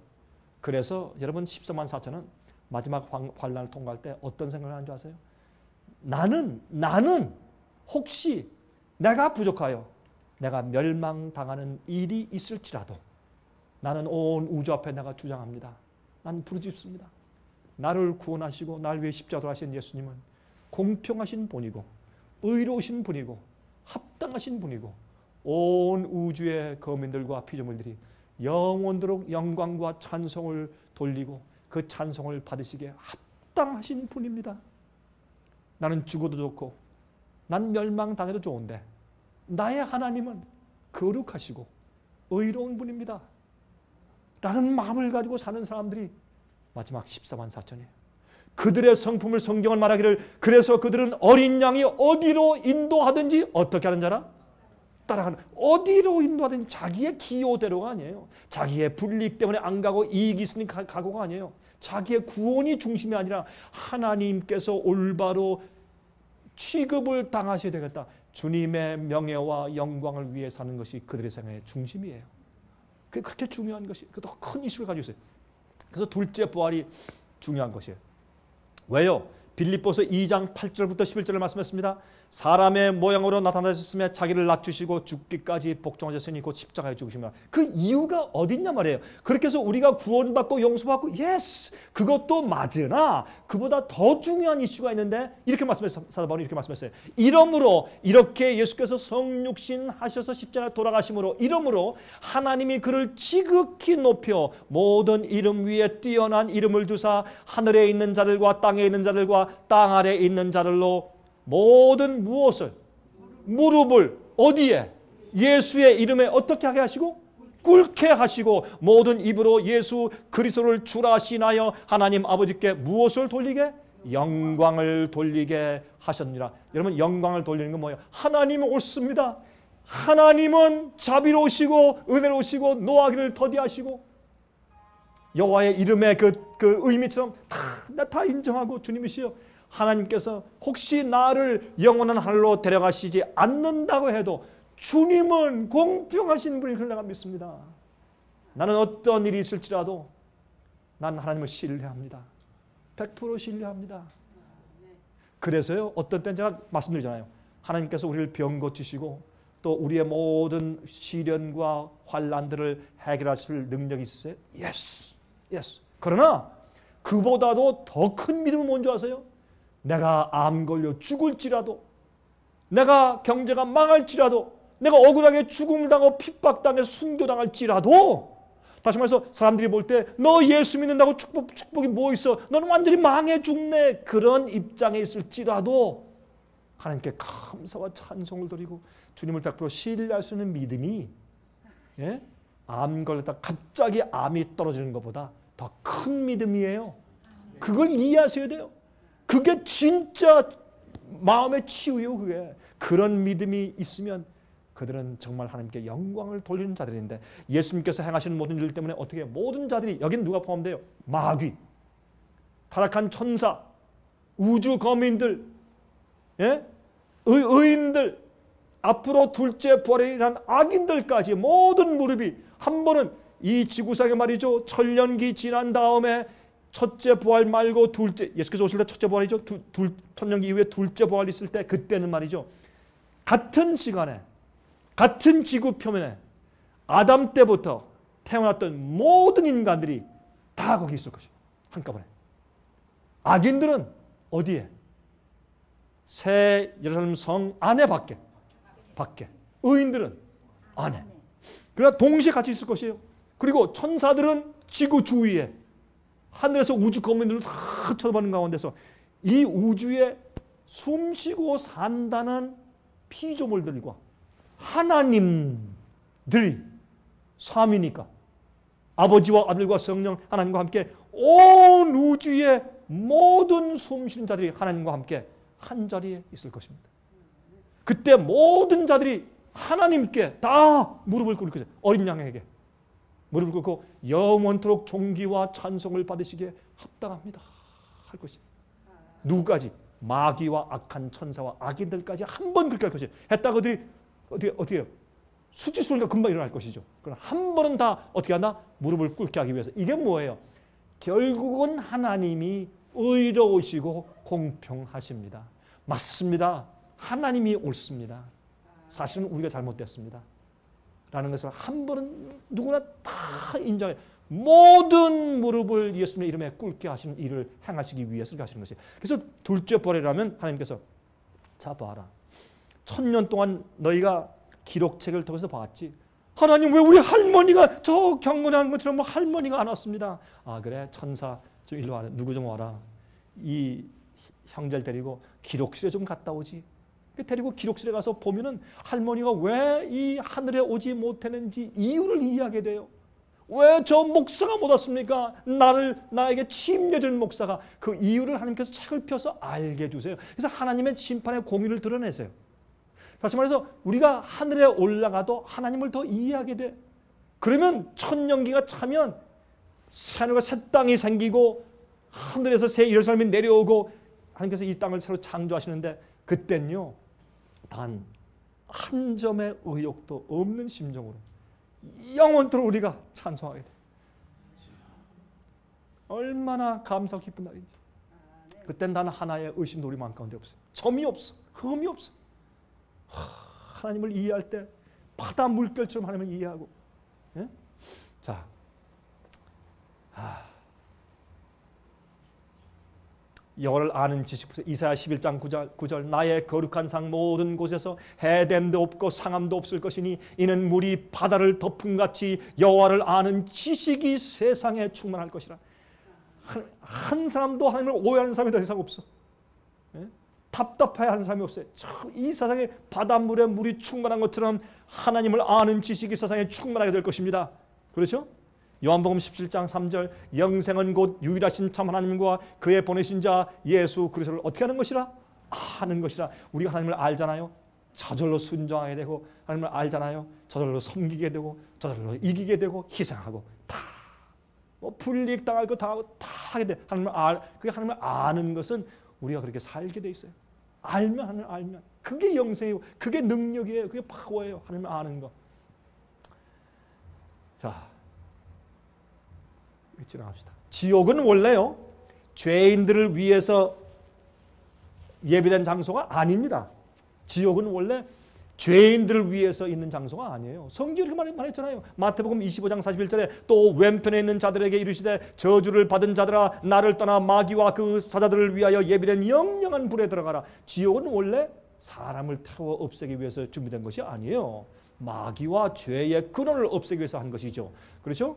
[SPEAKER 1] 그래서 여러분 14만 4천은 마지막 환난을 통과할 때 어떤 생각을 하는 줄 아세요? 나는 혹시 내가 부족하여 내가 멸망당하는 일이 있을지라도 나는 온 우주 앞에 내가 주장합니다. 나는 부르짖습니다. 나를 구원하시고 나를 위해 십자가를 하신 예수님은 공평하신 분이고 의로우신 분이고 합당하신 분이고 온 우주의 거민들과 피조물들이 영원토록 영광과 찬송을 돌리고 그 찬송을 받으시기에 합당하신 분입니다. 나는 죽어도 좋고 난 멸망당해도 좋은데 나의 하나님은 거룩하시고 의로운 분입니다. 라는 마음을 가지고 사는 사람들이 마지막 14만 4천이에요. 그들의 성품을 성경은 말하기를 그래서 그들은 어린 양이 어디로 인도하든지 어떻게 하는 자라? 따라가는. 어디로 인도하든지 자기의 기호대로가 아니에요. 자기의 불이익 때문에 안 가고 이익이 있으니 가고가 아니에요. 자기의 구원이 중심이 아니라 하나님께서 올바로 취급을 당하셔야 되겠다. 주님의 명예와 영광을 위해 사는 것이 그들의 생애의 중심이에요. 그게 그렇게 중요한 것이 그 더 큰 이슈를 가지고 있어요. 그래서 둘째 부활이 중요한 것이에요. 왜요? 빌립보서 2장 8절부터 11절을 말씀했습니다. 사람의 모양으로 나타나셨으며 자기를 낮추시고 죽기까지 복종하셨으니 곧 십자가에 죽으시며. 그 이유가 어디 있냐 말이에요. 그렇게 해서 우리가 구원받고 용서받고 예스 그것도 맞으나 그보다 더 중요한 이슈가 있는데 이렇게 말씀했어요. 사도 바울이 이렇게 말씀했어요. 이러므로 이렇게 예수께서 성육신 하셔서 십자가에 돌아가심으로 이러므로 하나님이 그를 지극히 높여 모든 이름 위에 뛰어난 이름을 주사 하늘에 있는 자들과 땅에 있는 자들과 땅 아래에 있는 자들로 모든 무엇을 무릎을 어디에 예수의 이름에 어떻게 하게 하시고 꿇게 하시고 모든 입으로 예수 그리스도를 주라 하시나여 하나님 아버지께 무엇을 돌리게 영광을 돌리게 하셨느니라. 여러분 영광을 돌리는 건 뭐예요? 하나님은 옳습니다. 하나님은 자비로우시고 은혜로우시고 노하기를 더디하시고 여호와의 이름의 그 의미처럼 다 인정하고 주님이시여 하나님께서 혹시 나를 영원한 하늘로 데려가시지 않는다고 해도 주님은 공평하신 분이 그걸 내가 믿습니다. 나는 어떤 일이 있을지라도 난 하나님을 신뢰합니다. 100% 신뢰합니다. 그래서요 어떤 때는 제가 말씀드리잖아요. 하나님께서 우리를 병 고치시고 또 우리의 모든 시련과 환난들을 해결하실 능력이 있으세요? 예스. 예스. 그러나 그보다도 더 큰 믿음은 뭔지 아세요? 내가 암 걸려 죽을지라도 내가 경제가 망할지라도 내가 억울하게 죽음을 당하고 핍박당해 순교당할지라도 다시 말해서 사람들이 볼 때 너 예수 믿는다고 축복이 뭐 있어? 너는 완전히 망해 죽네. 그런 입장에 있을지라도 하나님께 감사와 찬송을 드리고 주님을 100% 신뢰할 수 있는 믿음이 예? 암 걸렸다 갑자기 암이 떨어지는 것보다 더 큰 믿음이에요. 그걸 이해하셔야 돼요. 그게 진짜 마음의 치유요. 그게 그런 믿음이 있으면 그들은 정말 하나님께 영광을 돌리는 자들인데 예수님께서 행하시는 모든 일 때문에 어떻게 모든 자들이 여긴 누가 포함돼요? 마귀, 타락한 천사, 우주 거민들, 예? 의인들, 앞으로 둘째 부활이란 악인들까지 모든 무릎이 한 번은 이 지구상에 말이죠. 천년기 지난 다음에 첫째 부활 말고 둘째 예수께서 오실 때 첫째 부활이죠. 천년기 이후에 둘째 부활이 있을 때 그때는 말이죠. 같은 시간에 같은 지구 표면에 아담 때부터 태어났던 모든 인간들이 다 거기 있을 것이에요. 한꺼번에. 악인들은 어디에? 새 예루살렘 성 안에 밖에. 의인들은 안에. 그러나 동시에 같이 있을 것이에요. 그리고 천사들은 지구 주위에 하늘에서 우주 거민들을 다 쳐다보는 가운데서 이 우주에 숨쉬고 산다는 피조물들과 하나님들이 삼위니까 아버지와 아들과 성령 하나님과 함께 온 우주의 모든 숨쉬는 자들이 하나님과 함께 한 자리에 있을 것입니다. 그때 모든 자들이 하나님께 다 무릎을 꿇을 것이에요. 어린 양에게 무릎을 꿇고 영원토록 존귀와 찬송을 받으시기에 합당합니다 할 것입니다. 누구까지? 마귀와 악한 천사와 악인들까지 한 번 그렇게 할 것이에요. 했다가 그들이 어떻게 해요? 수치소리가 금방 일어날 것이죠. 그러나 한 번은 다 어떻게 하나? 무릎을 꿇게 하기 위해서. 이게 뭐예요? 결국은 하나님이 의로우시고 공평하십니다. 맞습니다. 하나님이 옳습니다. 사실은 우리가 잘못됐습니다. 라는 것을 한 번은 누구나 다 인정해. 모든 무릎을 예수님의 이름에 꿇게 하시는 일을 행하시기 위해서 그렇게 하시는 것이에요. 그래서 둘째 부활이라면 하나님께서 자 봐라. 1000년 동안 너희가 기록책을 통해서 봤지. 하나님 왜 우리 할머니가 저 경건한 것처럼 뭐 할머니가 안 왔습니다. 아 그래 천사 좀 일로 와라. 누구 좀 와라. 이 형제를 데리고 기록실에 좀 갔다 오지. 데리고 기록실에 가서 보면은 할머니가 왜 이 하늘에 오지 못했는지 이유를 이해하게 돼요. 왜 저 목사가 못 왔습니까? 나에게 침례준 목사가 그 이유를 하나님께서 책을 펴서 알게 해주세요. 그래서 하나님의 심판의 공의를 드러내세요. 다시 말해서 우리가 하늘에 올라가도 하나님을 더 이해하게 돼. 그러면 천년기가 차면 새하늘과 새 땅이 생기고 하늘에서 새 예루살렘이 내려오고 하나님께서 이 땅을 새로 창조하시는데 그땐요 단 한 점의 의욕도 없는 심정으로 영원토록 우리가 찬송하게 돼. 얼마나 감사하고 기쁜 날인지. 그땐 단 하나의 의심도 우리 마음 가운데 없어요. 점이 없어. 흠이 없어. 하나님을 이해할 때 바다 물결처럼 하나님을 이해하고. 예? 자, 여호와를 아는 지식. 이사야 11장 9절 나의 거룩한 상 모든 곳에서 해됨도 없고 상함도 없을 것이니 이는 물이 바다를 덮음같이 여호와를 아는 지식이 세상에 충만할 것이라. 한 사람도 하나님을 오해하는 사람이 더 이상 없어. 예? 답답해하는 사람이 없어요. 이 세상에 바닷물에 물이 충만한 것처럼 하나님을 아는 지식이 세상에 충만하게 될 것입니다. 그렇죠? 요한복음 17장 3절 영생은 곧 유일하신 참 하나님과 그의 보내신 자 예수 그리스도를 어떻게 하는 것이라? 아는 것이라. 우리가 하나님을 알잖아요. 저절로 순종하게 되고, 하나님을 알잖아요. 저절로 섬기게 되고, 저절로 이기게 되고, 희생하고, 다 뭐 불이익 당할 거 다 하고 다 하게 돼. 그게 하나님을 아는 것은 우리가 그렇게 살게 돼 있어요. 알면, 하나님을 알면 그게 영생이고, 그게 능력이에요. 그게 파워예요. 하나님을 아는 거. 자, 지나갑시다. 지옥은 원래요, 죄인들을 위해서 예비된 장소가 아닙니다. 지옥은 원래 죄인들을 위해서 있는 장소가 아니에요. 성경이 그렇게 말했잖아요. 마태복음 25장 41절에 또 왼편에 있는 자들에게 이르시되 저주를 받은 자들아 나를 떠나 마귀와 그 사자들을 위하여 예비된 영영한 불에 들어가라. 지옥은 원래 사람을 태워 없애기 위해서 준비된 것이 아니에요. 마귀와 죄의 근원을 없애기 위해서 한 것이죠. 그렇죠?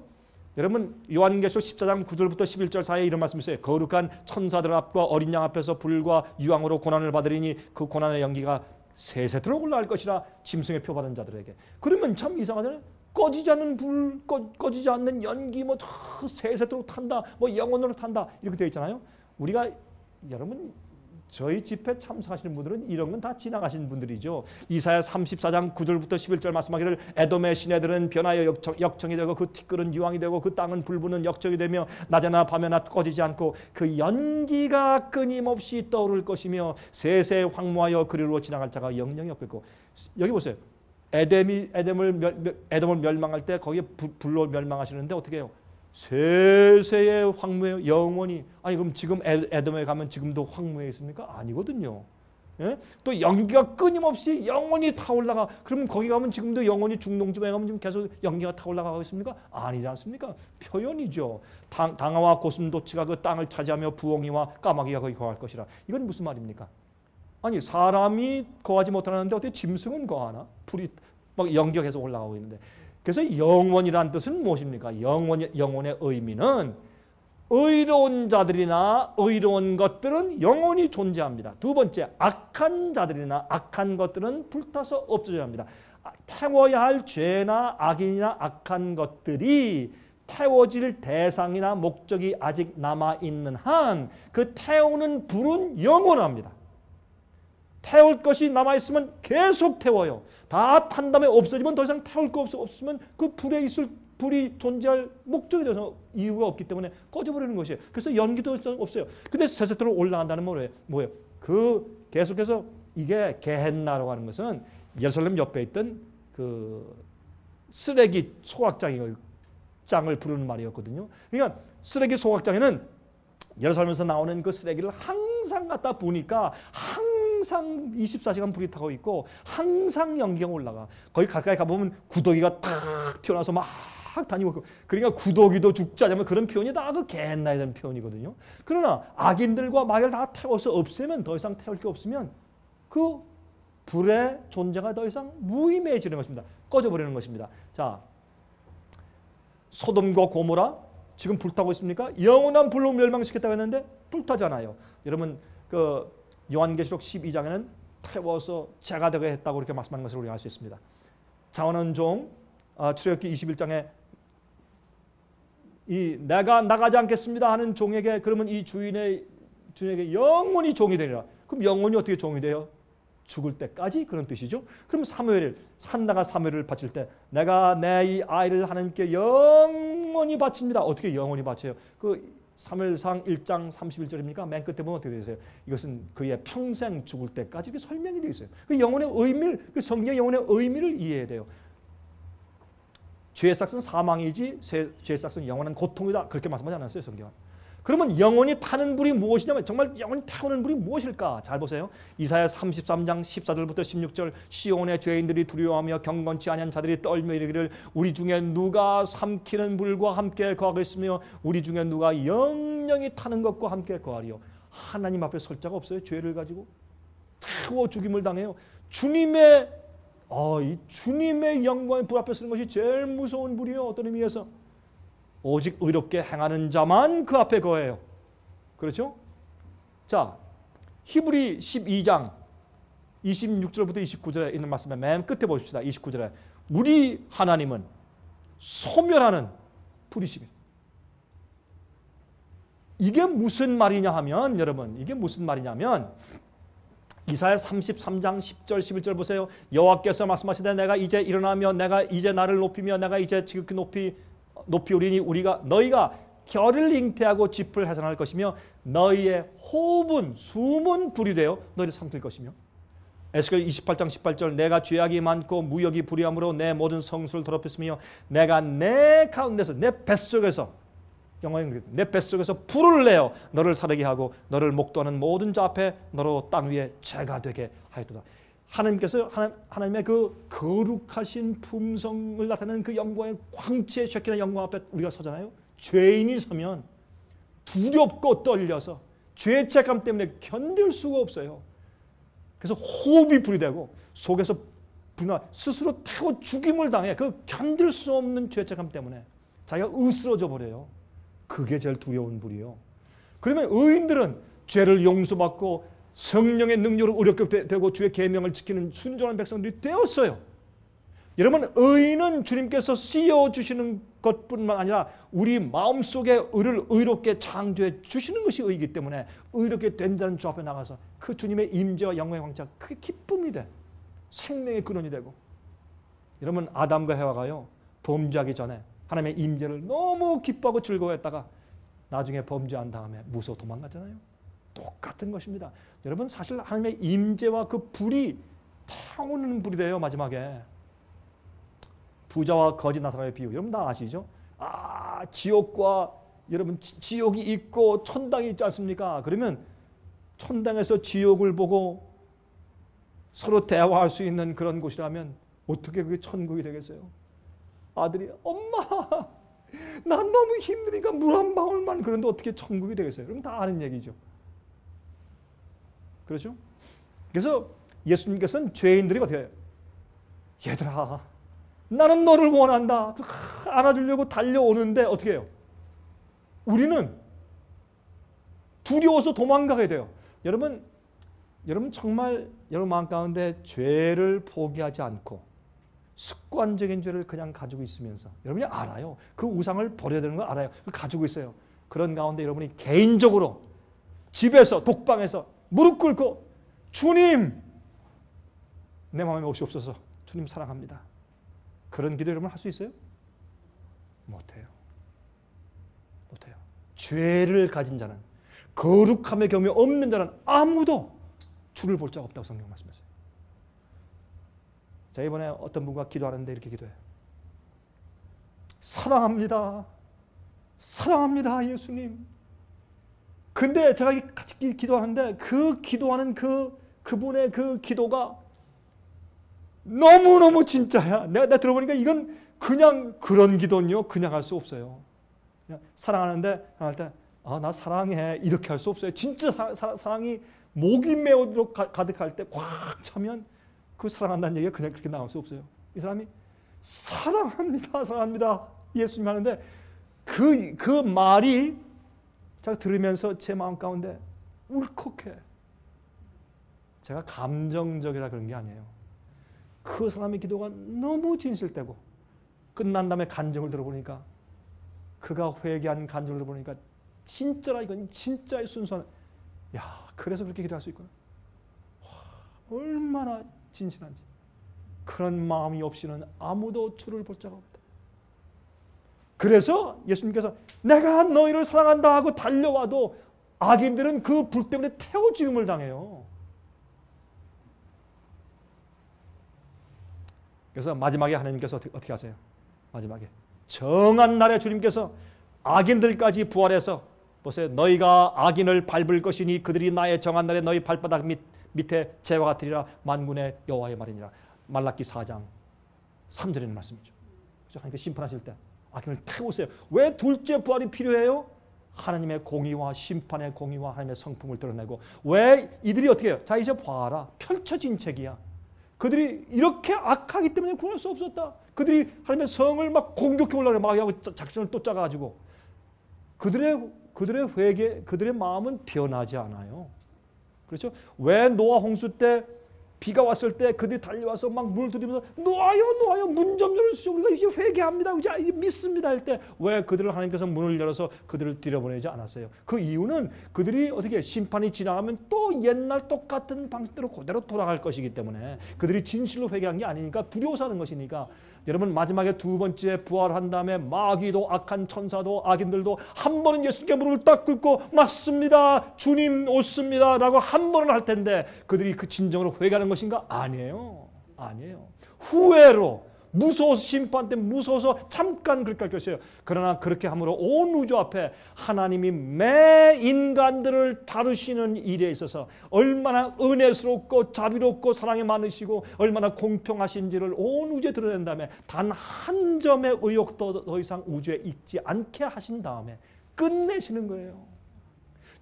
[SPEAKER 1] 여러분 요한계시록 14장 9절부터 11절 사이에 이런 말씀이 있어요. 거룩한 천사들 앞과 어린 양 앞에서 불과 유황으로 고난을 받으리니 그 고난의 연기가 세세토록 올라갈 것이라. 짐승의 표 받은 자들에게. 그러면 참 이상하잖아요. 꺼지지 않는 불, 꺼지지 않는 연기, 뭐 세세토록 탄다, 뭐 영원으로 탄다, 이렇게 되어 있잖아요. 우리가 여러분 저희 집회 참석하시는 분들은 이런 건 다 지나가신 분들이죠. 이사야 34장 9절부터 11절 말씀하기를 에돔의 시내들은 변하여 역청이 되고 그 티끌은 유황이 되고 그 땅은 불부는 역청이 되며 낮에나 밤에나 꺼지지 않고 그 연기가 끊임없이 떠오를 것이며 세세 황무하여 그리로 지나갈 자가 영영이 없겠고. 여기 보세요. 에돔을 멸망할 때 거기에 불로 멸망하시는데 어떻게 해요? 세세의 황무에 영원히. 아니 그럼 지금 에돔에 가면 지금도 황무에 있습니까? 아니거든요. 예? 또 연기가 끊임없이 영원히 타올라가. 그럼 거기 가면 지금도 영원히 중동쯤에 가면 지금 계속 연기가 타올라가고 있습니까? 아니지 않습니까? 표현이죠. 당화와 고슴도치가 그 땅을 차지하며 부엉이와 까마귀가 거기 거할 것이라. 이건 무슨 말입니까? 아니 사람이 거하지 못하는데 어떻게 짐승은 거하나? 불이 막 연기가 계속 올라가고 있는데. 그래서 영원이란 뜻은 무엇입니까? 영원의 의미는 의로운 자들이나 의로운 것들은 영원히 존재합니다. 두 번째, 악한 자들이나 악한 것들은 불타서 없어져야 합니다. 태워야 할 죄나 악인이나 악한 것들이 태워질 대상이나 목적이 아직 남아있는 한 그 태우는 불은 영원합니다. 태울 것이 남아있으면 계속 태워요. 다 탄 다음에 없어지면 더 이상 태울 거 없으면 그 불에 있을 불이 존재할 목적이 되어서 이유가 없기 때문에 꺼져버리는 것이에요. 그래서 연기도 없어요. 근데 세세토록 올라간다는 뭐예요? 그 계속해서 이게 게헨나라고 하는 것은 예루살렘 옆에 있던 그 쓰레기 소각장을 부르는 말이었거든요. 그러니까 쓰레기 소각장에는 예루살렘에서 나오는 그 쓰레기를 항상 갖다 부으니까 항상 24시간 불이 타고 있고 항상 연기가 올라가. 거기 가까이 가보면 구더기가 탁 튀어나와서 막 다니고 있고. 그러니까 구더기도 죽지 않으면 그런 표현이 다 그 게헨나에 대한 표현이거든요. 그러나 악인들과 마귀를 다 태워서 없애면 더 이상 태울 게 없으면 그 불의 존재가 더 이상 무의미해지는 것입니다. 꺼져버리는 것입니다. 자, 소돔과 고모라 지금 불타고 있습니까? 영원한 불로 멸망시켰다고 했는데 불타잖아요. 여러분 그 요한계시록 12장에는 태워서 재가 되게 했다고 이렇게 말씀하는 것을 우리가 알 수 있습니다. 자원은 종 출애굽기 21장에 이 내가 나가지 않겠습니다 하는 종에게 그러면 이 주인에게 영원히 종이 되리라. 그럼 영원히 어떻게 종이 돼요? 죽을 때까지 그런 뜻이죠. 그럼 산나가 사무엘을 바칠 때 내가 내 이 아이를 하나님께 영원히 바칩니다. 어떻게 영원히 바쳐요? 그 사무엘상 1장 31절입니까? 맨 끝에 보면 어떻게 되세요? 이것은 그의 평생 죽을 때까지 이렇게 설명이 되어 있어요. 그 영혼의 의미를, 그 성경의 영혼의 의미를 이해해야 돼요. 죄의 삭은 사망이지 죄의 삭은 영원한 고통이다. 그렇게 말씀하지 않았어요, 성경은. 그러면 영원히 타는 불이 무엇이냐면 정말 영원히 타오는 불이 무엇일까? 잘 보세요. 이사야 33장 14절부터 16절 시온의 죄인들이 두려워하며 경건치 아니한 자들이 떨며 이르기를 우리 중에 누가 삼키는 불과 함께 거하겠으며 우리 중에 누가 영영이 타는 것과 함께 거하리요. 하나님 앞에 설 자가 없어요. 죄를 가지고 태워 죽임을 당해요. 주님의 이 주님의 영광의 불 앞에 서는 것이 제일 무서운 불이요. 어떤 의미에서 오직 의롭게 행하는 자만 그 앞에 거해요. 그렇죠? 자, 히브리 12장 26절부터 29절에 있는 말씀에 맨 끝에 보십시다. 29절에 우리 하나님은 소멸하는 불이십니다. 이게 무슨 말이냐 하면 여러분 이게 무슨 말이냐면 이사야 33장 10절 11절 보세요. 여호와께서 말씀하시되 내가 이제 일어나며 내가 이제 나를 높이며 내가 이제 지극히 높이 오리니 너희가 결을 잉태하고 짚을 해산할 것이며 너희의 호흡은 숨은 불이 되어 너희를 삼킬 것이며 에스겔 28장 18절 내가 죄악이 많고 무역이 불의함으로 내 모든 성수를 더럽혔으며 내가 내 가운데서 내 뱃속에서 영어에 내 뱃속에서 불을 내어 너를 사르게 하고 너를 목도하는 모든 자 앞에 너로 땅 위에 죄가 되게 하였도다. 하나님께서 하나님의 그 거룩하신 품성을 나타내는 그 영광의 광채 쉐키는 영광 앞에 우리가 서잖아요. 죄인이 서면 두렵고 떨려서 죄책감 때문에 견딜 수가 없어요. 그래서 호흡이 불이 되고 속에서 분화 스스로 태워 죽임을 당해 그 견딜 수 없는 죄책감 때문에 자기가 으스러져 버려요. 그게 제일 두려운 불이요. 그러면 의인들은 죄를 용서받고 성령의 능력으로 의롭게 되고 주의 계명을 지키는 순종하는 백성들이 되었어요. 여러분 의인은 주님께서 씌워주시는 것뿐만 아니라 우리 마음속에 의를 의롭게 창조해 주시는 것이 의이기 때문에 의롭게 된다는 주 앞에 나가서 그 주님의 임재와 영광의 광채가 그게 기쁨이 돼. 생명의 근원이 되고. 여러분 아담과 해와가요 범죄하기 전에 하나님의 임재를 너무 기뻐하고 즐거워했다가 나중에 범죄한 다음에 무서워 도망갔잖아요. 똑같은 것입니다. 여러분 사실 하나님의 임재와 그 불이 타오르는 불이 돼요. 마지막에 부자와 거지 나사로의 비유 여러분 다 아시죠? 지옥과 여러분 지옥이 있고 천당이 있지 않습니까? 그러면 천당에서 지옥을 보고 서로 대화할 수 있는 그런 곳이라면 어떻게 그게 천국이 되겠어요? 아들이 엄마 난 너무 힘드니까 물 한 방울만 그런데 어떻게 천국이 되겠어요? 그럼 다 아는 얘기죠. 그렇죠? 그래서 예수님께서는 죄인들이 어떻게 해요? 얘들아 나는 너를 원한다. 안아주려고 달려오는데 어떻게 해요? 우리는 두려워서 도망가게 돼요. 여러분 정말 여러분 마음 가운데 죄를 포기하지 않고 습관적인 죄를 그냥 가지고 있으면서 여러분이 알아요. 그 우상을 버려야 되는 걸 알아요. 가지고 있어요. 그런 가운데 여러분이 개인적으로 집에서 독방에서 무릎 꿇고 주님 내 마음에 오시옵소서. 주님 사랑합니다. 그런 기도 여러분 할 수 있어요? 못해요. 죄를 가진 자는 거룩함의 경험이 없는 자는 아무도 주를 볼 자가 없다고 성경 말씀하세요. 자 이번에 어떤 분과 기도하는데 이렇게 기도해요. 사랑합니다. 사랑합니다 예수님. 근데 제가 같이 기도하는데 그 기도하는 그분의 그 기도가 너무너무 진짜야. 내가 들어보니까 이건 그냥 그런 기도는요. 그냥 할 수 없어요. 그냥 사랑하는데 할 때 나 사랑해 이렇게 할 수 없어요. 진짜 사랑이 목이 메어도록 가득할 때 꽉 차면 그 사랑한다는 얘기가 그냥 그렇게 나올 수 없어요. 이 사람이 사랑합니다. 사랑합니다. 예수님 하는데 그 말이 제가 들으면서 제 마음 가운데 울컥해. 제가 감정적이라 그런 게 아니에요. 그 사람의 기도가 너무 진실되고 끝난 다음에 간증을 들어보니까 그가 회개한 간증을 들어보니까 진짜라 이건 진짜의 순수한 그래서 그렇게 기도할 수 있구나. 얼마나 진실한지. 그런 마음이 없이는 아무도 주를 볼 자가 없다. 그래서 예수님께서 내가 너희를 사랑한다 하고 달려와도 악인들은 그 불 때문에 태워 죽임을 당해요. 그래서 마지막에 하나님께서 어떻게 하세요? 마지막에 정한 날에 주님께서 악인들까지 부활해서 보세요. 너희가 악인을 밟을 것이니 그들이 나의 정한 날에 너희 발바닥 밑에 재와 같으리라. 만군의 여호와의 말이니라. 말라기 4장 3절에 있는 말씀이죠. 하나님께 심판하실 때 악인을 태우세요. 왜 둘째 부활이 필요해요? 하나님의 공의와 심판의 공의와 하나님의 성품을 드러내고. 왜 이들이 어떻게 해요? 자, 이제 봐라. 펼쳐진 책이야. 그들이 이렇게 악하기 때문에 구원할 수 없었다. 그들이 하나님의 성을 막 공격해 올라가고 막 하고 작전을 또 짜가지고 그들의 회개, 그들의 마음은 변하지 않아요. 그렇죠? 왜 노아 홍수 때 비가 왔을 때 그들이 달려와서 막 물 들이면서 노아요 문 좀 열어주시오. 우리가 이제 회개합니다. 이제 믿습니다 할 때 왜 그들을 하나님께서 문을 열어서 그들을 들여보내지 않았어요? 그 이유는 그들이 어떻게 심판이 지나가면 또 옛날 똑같은 방식대로 그대로 돌아갈 것이기 때문에 그들이 진실로 회개한 게 아니니까 두려워서 하는 것이니까. 여러분 마지막에 두 번째 부활한 다음에 마귀도 악한 천사도 악인들도 한 번은 예수님께 무릎을 딱 꿇고 맞습니다. 주님 옳습니다. 라고 한 번은 할 텐데 그들이 그 진정으로 회개하는 것인가? 아니에요. 아니에요. 후회로 무서워서 심판 때문에 무서워서 잠깐 그렇게 할 것이에요. 그러나 그렇게 함으로 온 우주 앞에 하나님이 매 인간들을 다루시는 일에 있어서 얼마나 은혜스럽고 자비롭고 사랑이 많으시고 얼마나 공평하신지를 온 우주에 드러낸 다음에 단 한 점의 의혹도 더 이상 우주에 있지 않게 하신 다음에 끝내시는 거예요.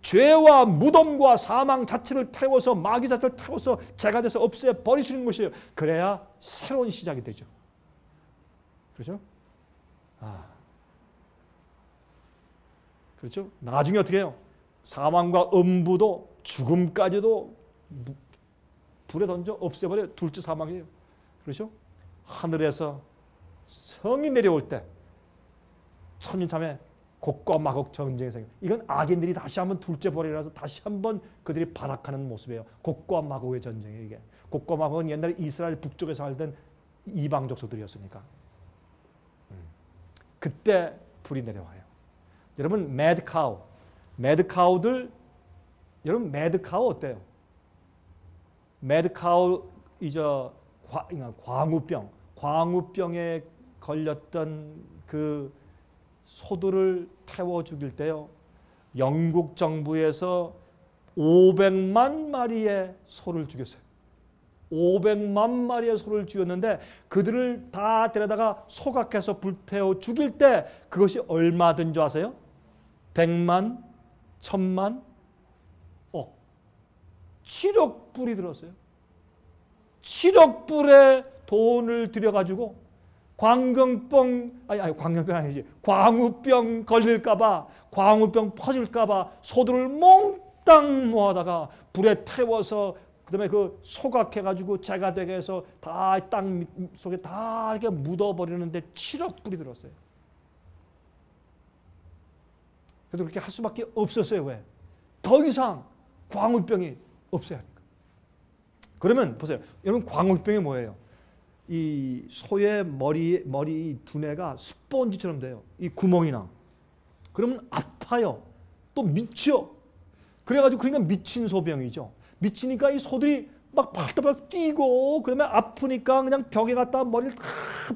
[SPEAKER 1] 죄와 무덤과 사망 자체를 태워서 마귀 자체를 태워서 죄가 돼서 없애버리시는 것이에요. 그래야 새로운 시작이 되죠. 그렇죠? 그렇죠? 나중에 어떻게 해요? 사망과 음부도 죽음까지도 불에 던져 없애버려. 둘째 사망이에요. 그렇죠? 하늘에서 성이 내려올 때 천인참에 곡과 마곡 전쟁이 생겨. 이건 악인들이 다시 한번 둘째 벌이라서 다시 한번 그들이 발악하는 모습이에요. 곡과 마곡의 전쟁이에요. 이게 곡과 마곡은 옛날에 이스라엘 북쪽에 살던 이방 족속들이었으니까. 그때 불이 내려와요. 여러분 매드카우들 여러분 매드카우 어때요? 매드카우 이제 광우병에 걸렸던 그 소들을 태워 죽일 때요. 영국 정부에서 500만 마리의 소를 죽였어요. 500만 마리의 소를 죽였는데 그들을 다 데려다가 소각해서 불태워 죽일 때 그것이 얼마 든 줄 아세요? 100만, 1000만, 7억 불이 들었어요. 7억 불의 돈을 들여가지고 광우병 걸릴까봐, 광우병 퍼질까봐 소들을 몽땅 모아다가 불에 태워서 그 다음에 그 소각해가지고 재가 되게 해서 다 땅 속에 다 이렇게 묻어버리는데 7억 불이 들었어요. 그래도 그렇게 할 수밖에 없었어요. 왜? 더 이상 광우병이 없어야 하니까. 그러면 보세요. 여러분 광우병이 뭐예요? 이 소의 머리 두뇌가 스펀지처럼 돼요. 이 구멍이나. 그러면 아파요. 또 미쳐. 그래가지고 그러니까 미친 소병이죠. 미치니까 이 소들이 막 발다발 뛰고 그다음에 아프니까 그냥 벽에 갖다 머리를 다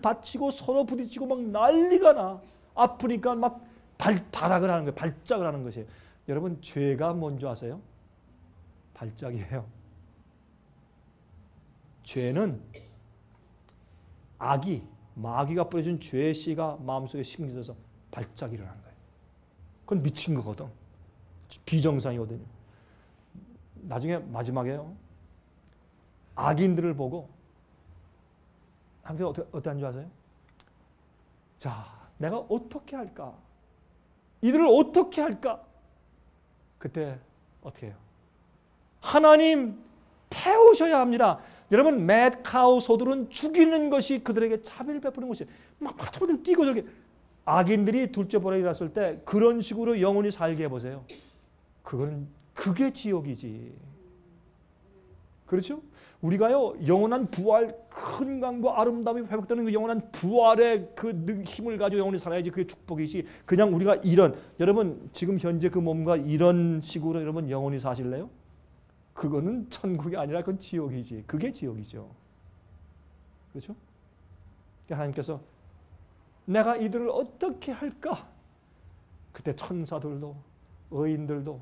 [SPEAKER 1] 받치고 서로 부딪히고 막 난리가 나. 아프니까 막 발악을 하는 거예요. 발작을 하는 것이에요. 여러분 죄가 뭔지 아세요? 발작이에요. 죄는 마귀가 뿌려준 죄의 씨가 마음속에 심겨져서 발작이 일어나는 거예요. 그건 미친 거거든. 비정상이거든요. 나중에 마지막에요. 악인들을 보고 하나님께서 어떻게 하는 줄 아세요? 자, 내가 어떻게 할까? 이들을 어떻게 할까? 그때 어떻게 해요? 하나님 태우셔야 합니다. 여러분 매드카우 소들은 죽이는 것이 그들에게 자비를 베푸는 것이에요. 막 바짝바짝 뛰고 저렇게. 악인들이 둘째 벌이 일어났을 때 그런 식으로 영원히 살게 해보세요. 그게 지옥이지. 그렇죠? 우리가요 영원한 부활, 큰 강과 아름다움이 회복되는 그 영원한 부활의 그 힘을 가지고 영원히 살아야지 그게 축복이지. 그냥 우리가 여러분 지금 현재 그 몸과 이런 식으로 여러분 영원히 사실래요? 그거는 천국이 아니라 그건 지옥이지. 그게 지옥이죠. 그렇죠? 하나님께서 내가 이들을 어떻게 할까? 그때 천사들도 의인들도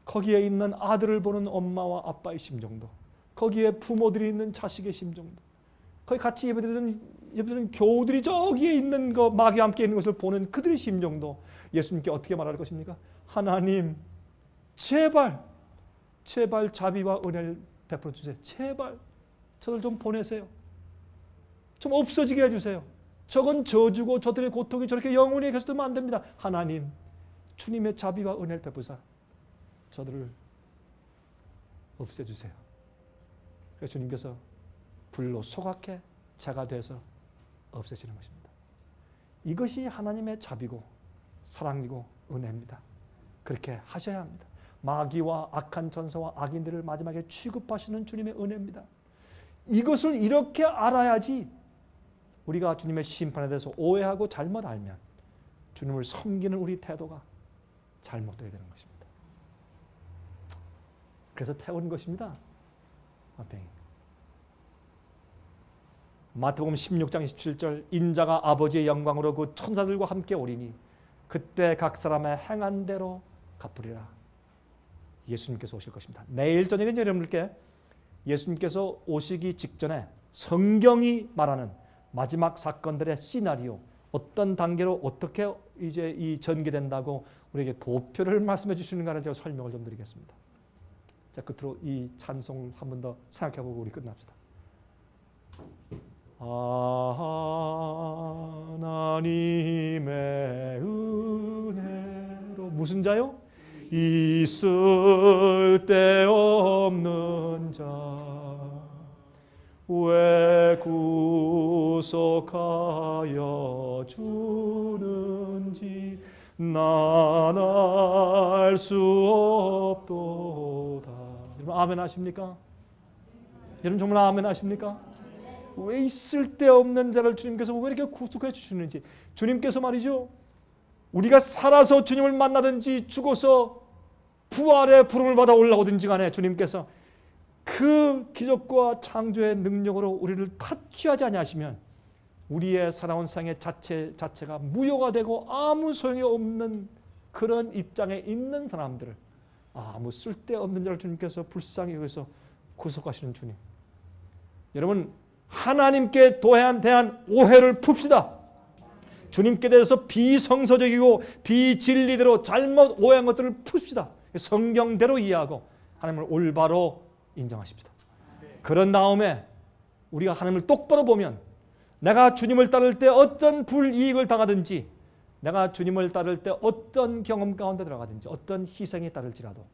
[SPEAKER 1] 거기에 있는 아들을 보는 엄마와 아빠의 심정도, 거기에 부모들이 있는 자식의 심정도, 거기 같이 예배드리는 교우들이 저기에 있는 거 마귀와 함께 있는 것을 보는 그들의 심정도 예수님께 어떻게 말할 것입니까? 하나님 제발 자비와 은혜를 베풀어 주세요. 제발 저들 좀 보내세요. 좀 없어지게 해주세요. 저건 저주고 저들의 고통이 저렇게 영원히 계속되면 안 됩니다. 하나님 주님의 자비와 은혜를 베푸사 저들을 없애주세요. 그래서 주님께서 불로 소각해 자가 돼서 없애시는 것입니다. 이것이 하나님의 자비고 사랑이고 은혜입니다. 그렇게 하셔야 합니다. 마귀와 악한 전사와 악인들을 마지막에 취급하시는 주님의 은혜입니다. 이것을 이렇게 알아야지 우리가 주님의 심판에 대해서 오해하고 잘못 알면 주님을 섬기는 우리 태도가 잘못되게 되는 것입니다. 그래서 태운 것입니다. 마태복음 16장 27절 인자가 아버지의 영광으로 그 천사들과 함께 오리니 그때 각 사람의 행한 대로 갚으리라. 예수님께서 오실 것입니다. 내일 저녁에 여러분들께 예수님께서 오시기 직전에 성경이 말하는 마지막 사건들의 시나리오, 어떤 단계로 어떻게 이제 이 전개된다고 우리에게 도표를 말씀해 주시는가를 제가 설명을 좀 드리겠습니다. 자, 끝으로 이 찬송을 한 번 더 생각해 보고 우리 끝납시다. 하나님의 은혜로 무슨 자요? 있을 데 없는 자 왜 구속하여 주는지 난 알 수 없도다. 여러분 아멘 하십니까? 여러분 정말 아멘 하십니까? 왜 있을 데 없는 자를 주님께서 왜 이렇게 구속해 주시는지, 주님께서 말이죠, 우리가 살아서 주님을 만나든지 죽어서 부활의 부름을 받아 올라오든지 간에 주님께서 그 기적과 창조의 능력으로 우리를 타취하지 아니하시면 우리의 살아온 생의 자체가 무효가 되고 아무 소용이 없는 그런 입장에 있는 사람들을 아무 쓸데없는 자를 주님께서 불쌍히 여기서 구속하시는 주님. 여러분 하나님께 대한 오해를 풉시다. 주님께 대해서 비성서적이고 비진리대로 잘못 오해한 것들을 풉시다. 성경대로 이해하고 하나님을 올바로 인정하십시다. 그런 다음에 우리가 하나님을 똑바로 보면 내가 주님을 따를 때 어떤 불이익을 당하든지, 내가 주님을 따를 때 어떤 경험 가운데 들어가든지, 어떤 희생이 따를지라도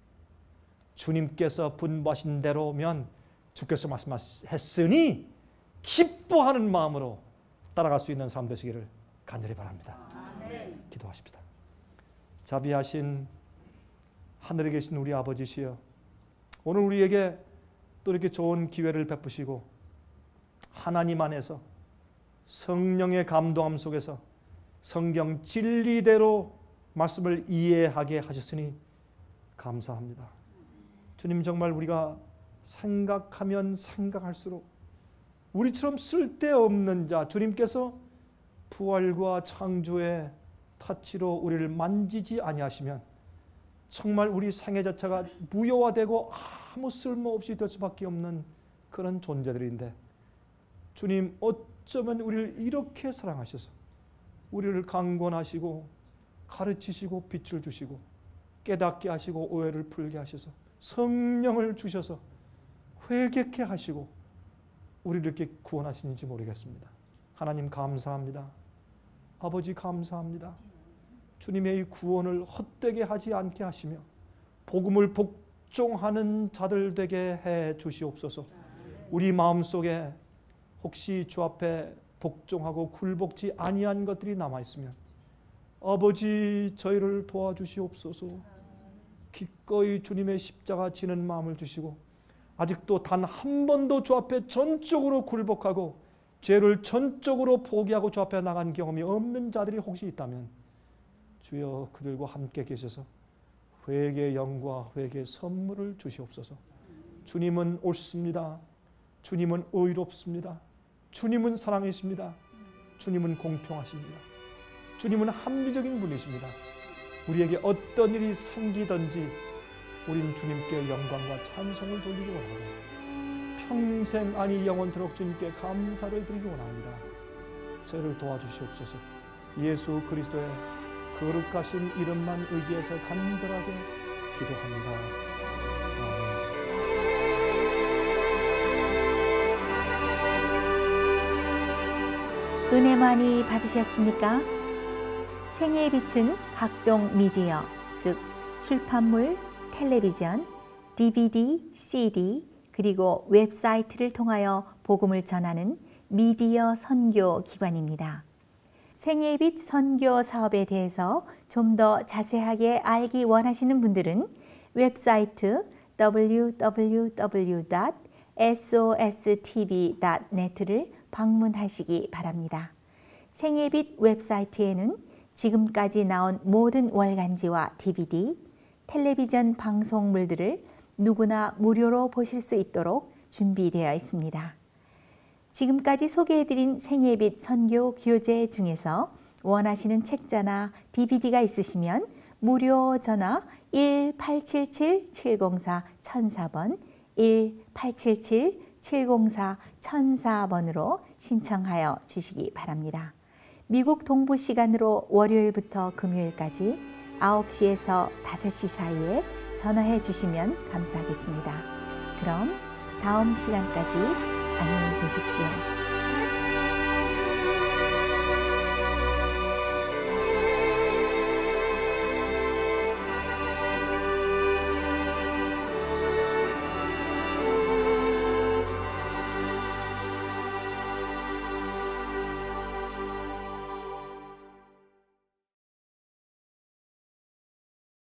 [SPEAKER 1] 주님께서 분부하신 대로면 주께서 말씀하셨으니 기뻐하는 마음으로 따라갈 수 있는 삶 되시기를 간절히 바랍니다. 아멘. 기도하십시다. 자비하신 하늘에 계신 우리 아버지시여, 오늘 우리에게 또 이렇게 좋은 기회를 베푸시고 하나님 안에서 성령의 감동함 속에서 성경 진리대로 말씀을 이해하게 하셨으니 감사합니다. 주님, 정말 우리가 생각하면 생각할수록 우리처럼 쓸데없는 자, 주님께서 부활과 창조의 타치로 우리를 만지지 아니하시면 정말 우리 생애 자체가 무효화되고 아무 쓸모없이 될 수밖에 없는 그런 존재들인데, 주님 어쩌면 우리를 이렇게 사랑하셔서 우리를 강권하시고 가르치시고 빛을 주시고 깨닫게 하시고 오해를 풀게 하셔서 성령을 주셔서 회개케 하시고 우리를 이렇게 구원하시는지 모르겠습니다. 하나님 감사합니다. 아버지 감사합니다. 주님의 이 구원을 헛되게 하지 않게 하시며 복음을 복종하는 자들 되게 해 주시옵소서. 우리 마음속에 혹시 주 앞에 복종하고 굴복지 아니한 것들이 남아있으면 아버지 저희를 도와주시옵소서. 기꺼이 주님의 십자가 지는 마음을 주시고 아직도 단 한 번도 주 앞에 전적으로 굴복하고 죄를 전적으로 포기하고 주 앞에 나간 경험이 없는 자들이 혹시 있다면 주여 그들과 함께 계셔서 회개의 영과 회개의 선물을 주시옵소서. 주님은 옳습니다. 주님은 의롭습니다. 주님은 사랑이십니다. 주님은 공평하십니다. 주님은 합리적인 분이십니다. 우리에게 어떤 일이 생기든지 우린 주님께 영광과 찬송을 돌리기 원하고 평생 아니 영원토록 주님께 감사를 드리기 원합니다. 저를 도와주시옵소서. 예수 그리스도의 거룩하신 이름만 의지해서 간절하게 기도합니다.
[SPEAKER 2] 은혜 많이 받으셨습니까? 생애의 빛은 각종 미디어, 즉 출판물, 텔레비전, DVD, CD, 그리고 웹사이트를 통하여 복음을 전하는 미디어 선교 기관입니다. 생애의 빛 선교 사업에 대해서 좀 더 자세하게 알기 원하시는 분들은 웹사이트 www.sostv.net를 방문하시기 바랍니다. 생애의 빛 웹사이트에는 지금까지 나온 모든 월간지와 DVD, 텔레비전 방송물들을 누구나 무료로 보실 수 있도록 준비되어 있습니다. 지금까지 소개해드린 생애의 빛 선교 교재 중에서 원하시는 책자나 DVD가 있으시면 무료 전화 1-877-704-1004번 1-877-704-1004번으로 신청하여 주시기 바랍니다. 미국 동부 시간으로 월요일부터 금요일까지 9시에서 5시 사이에 전화해 주시면 감사하겠습니다. 그럼 다음 시간까지 안녕히 계십시오.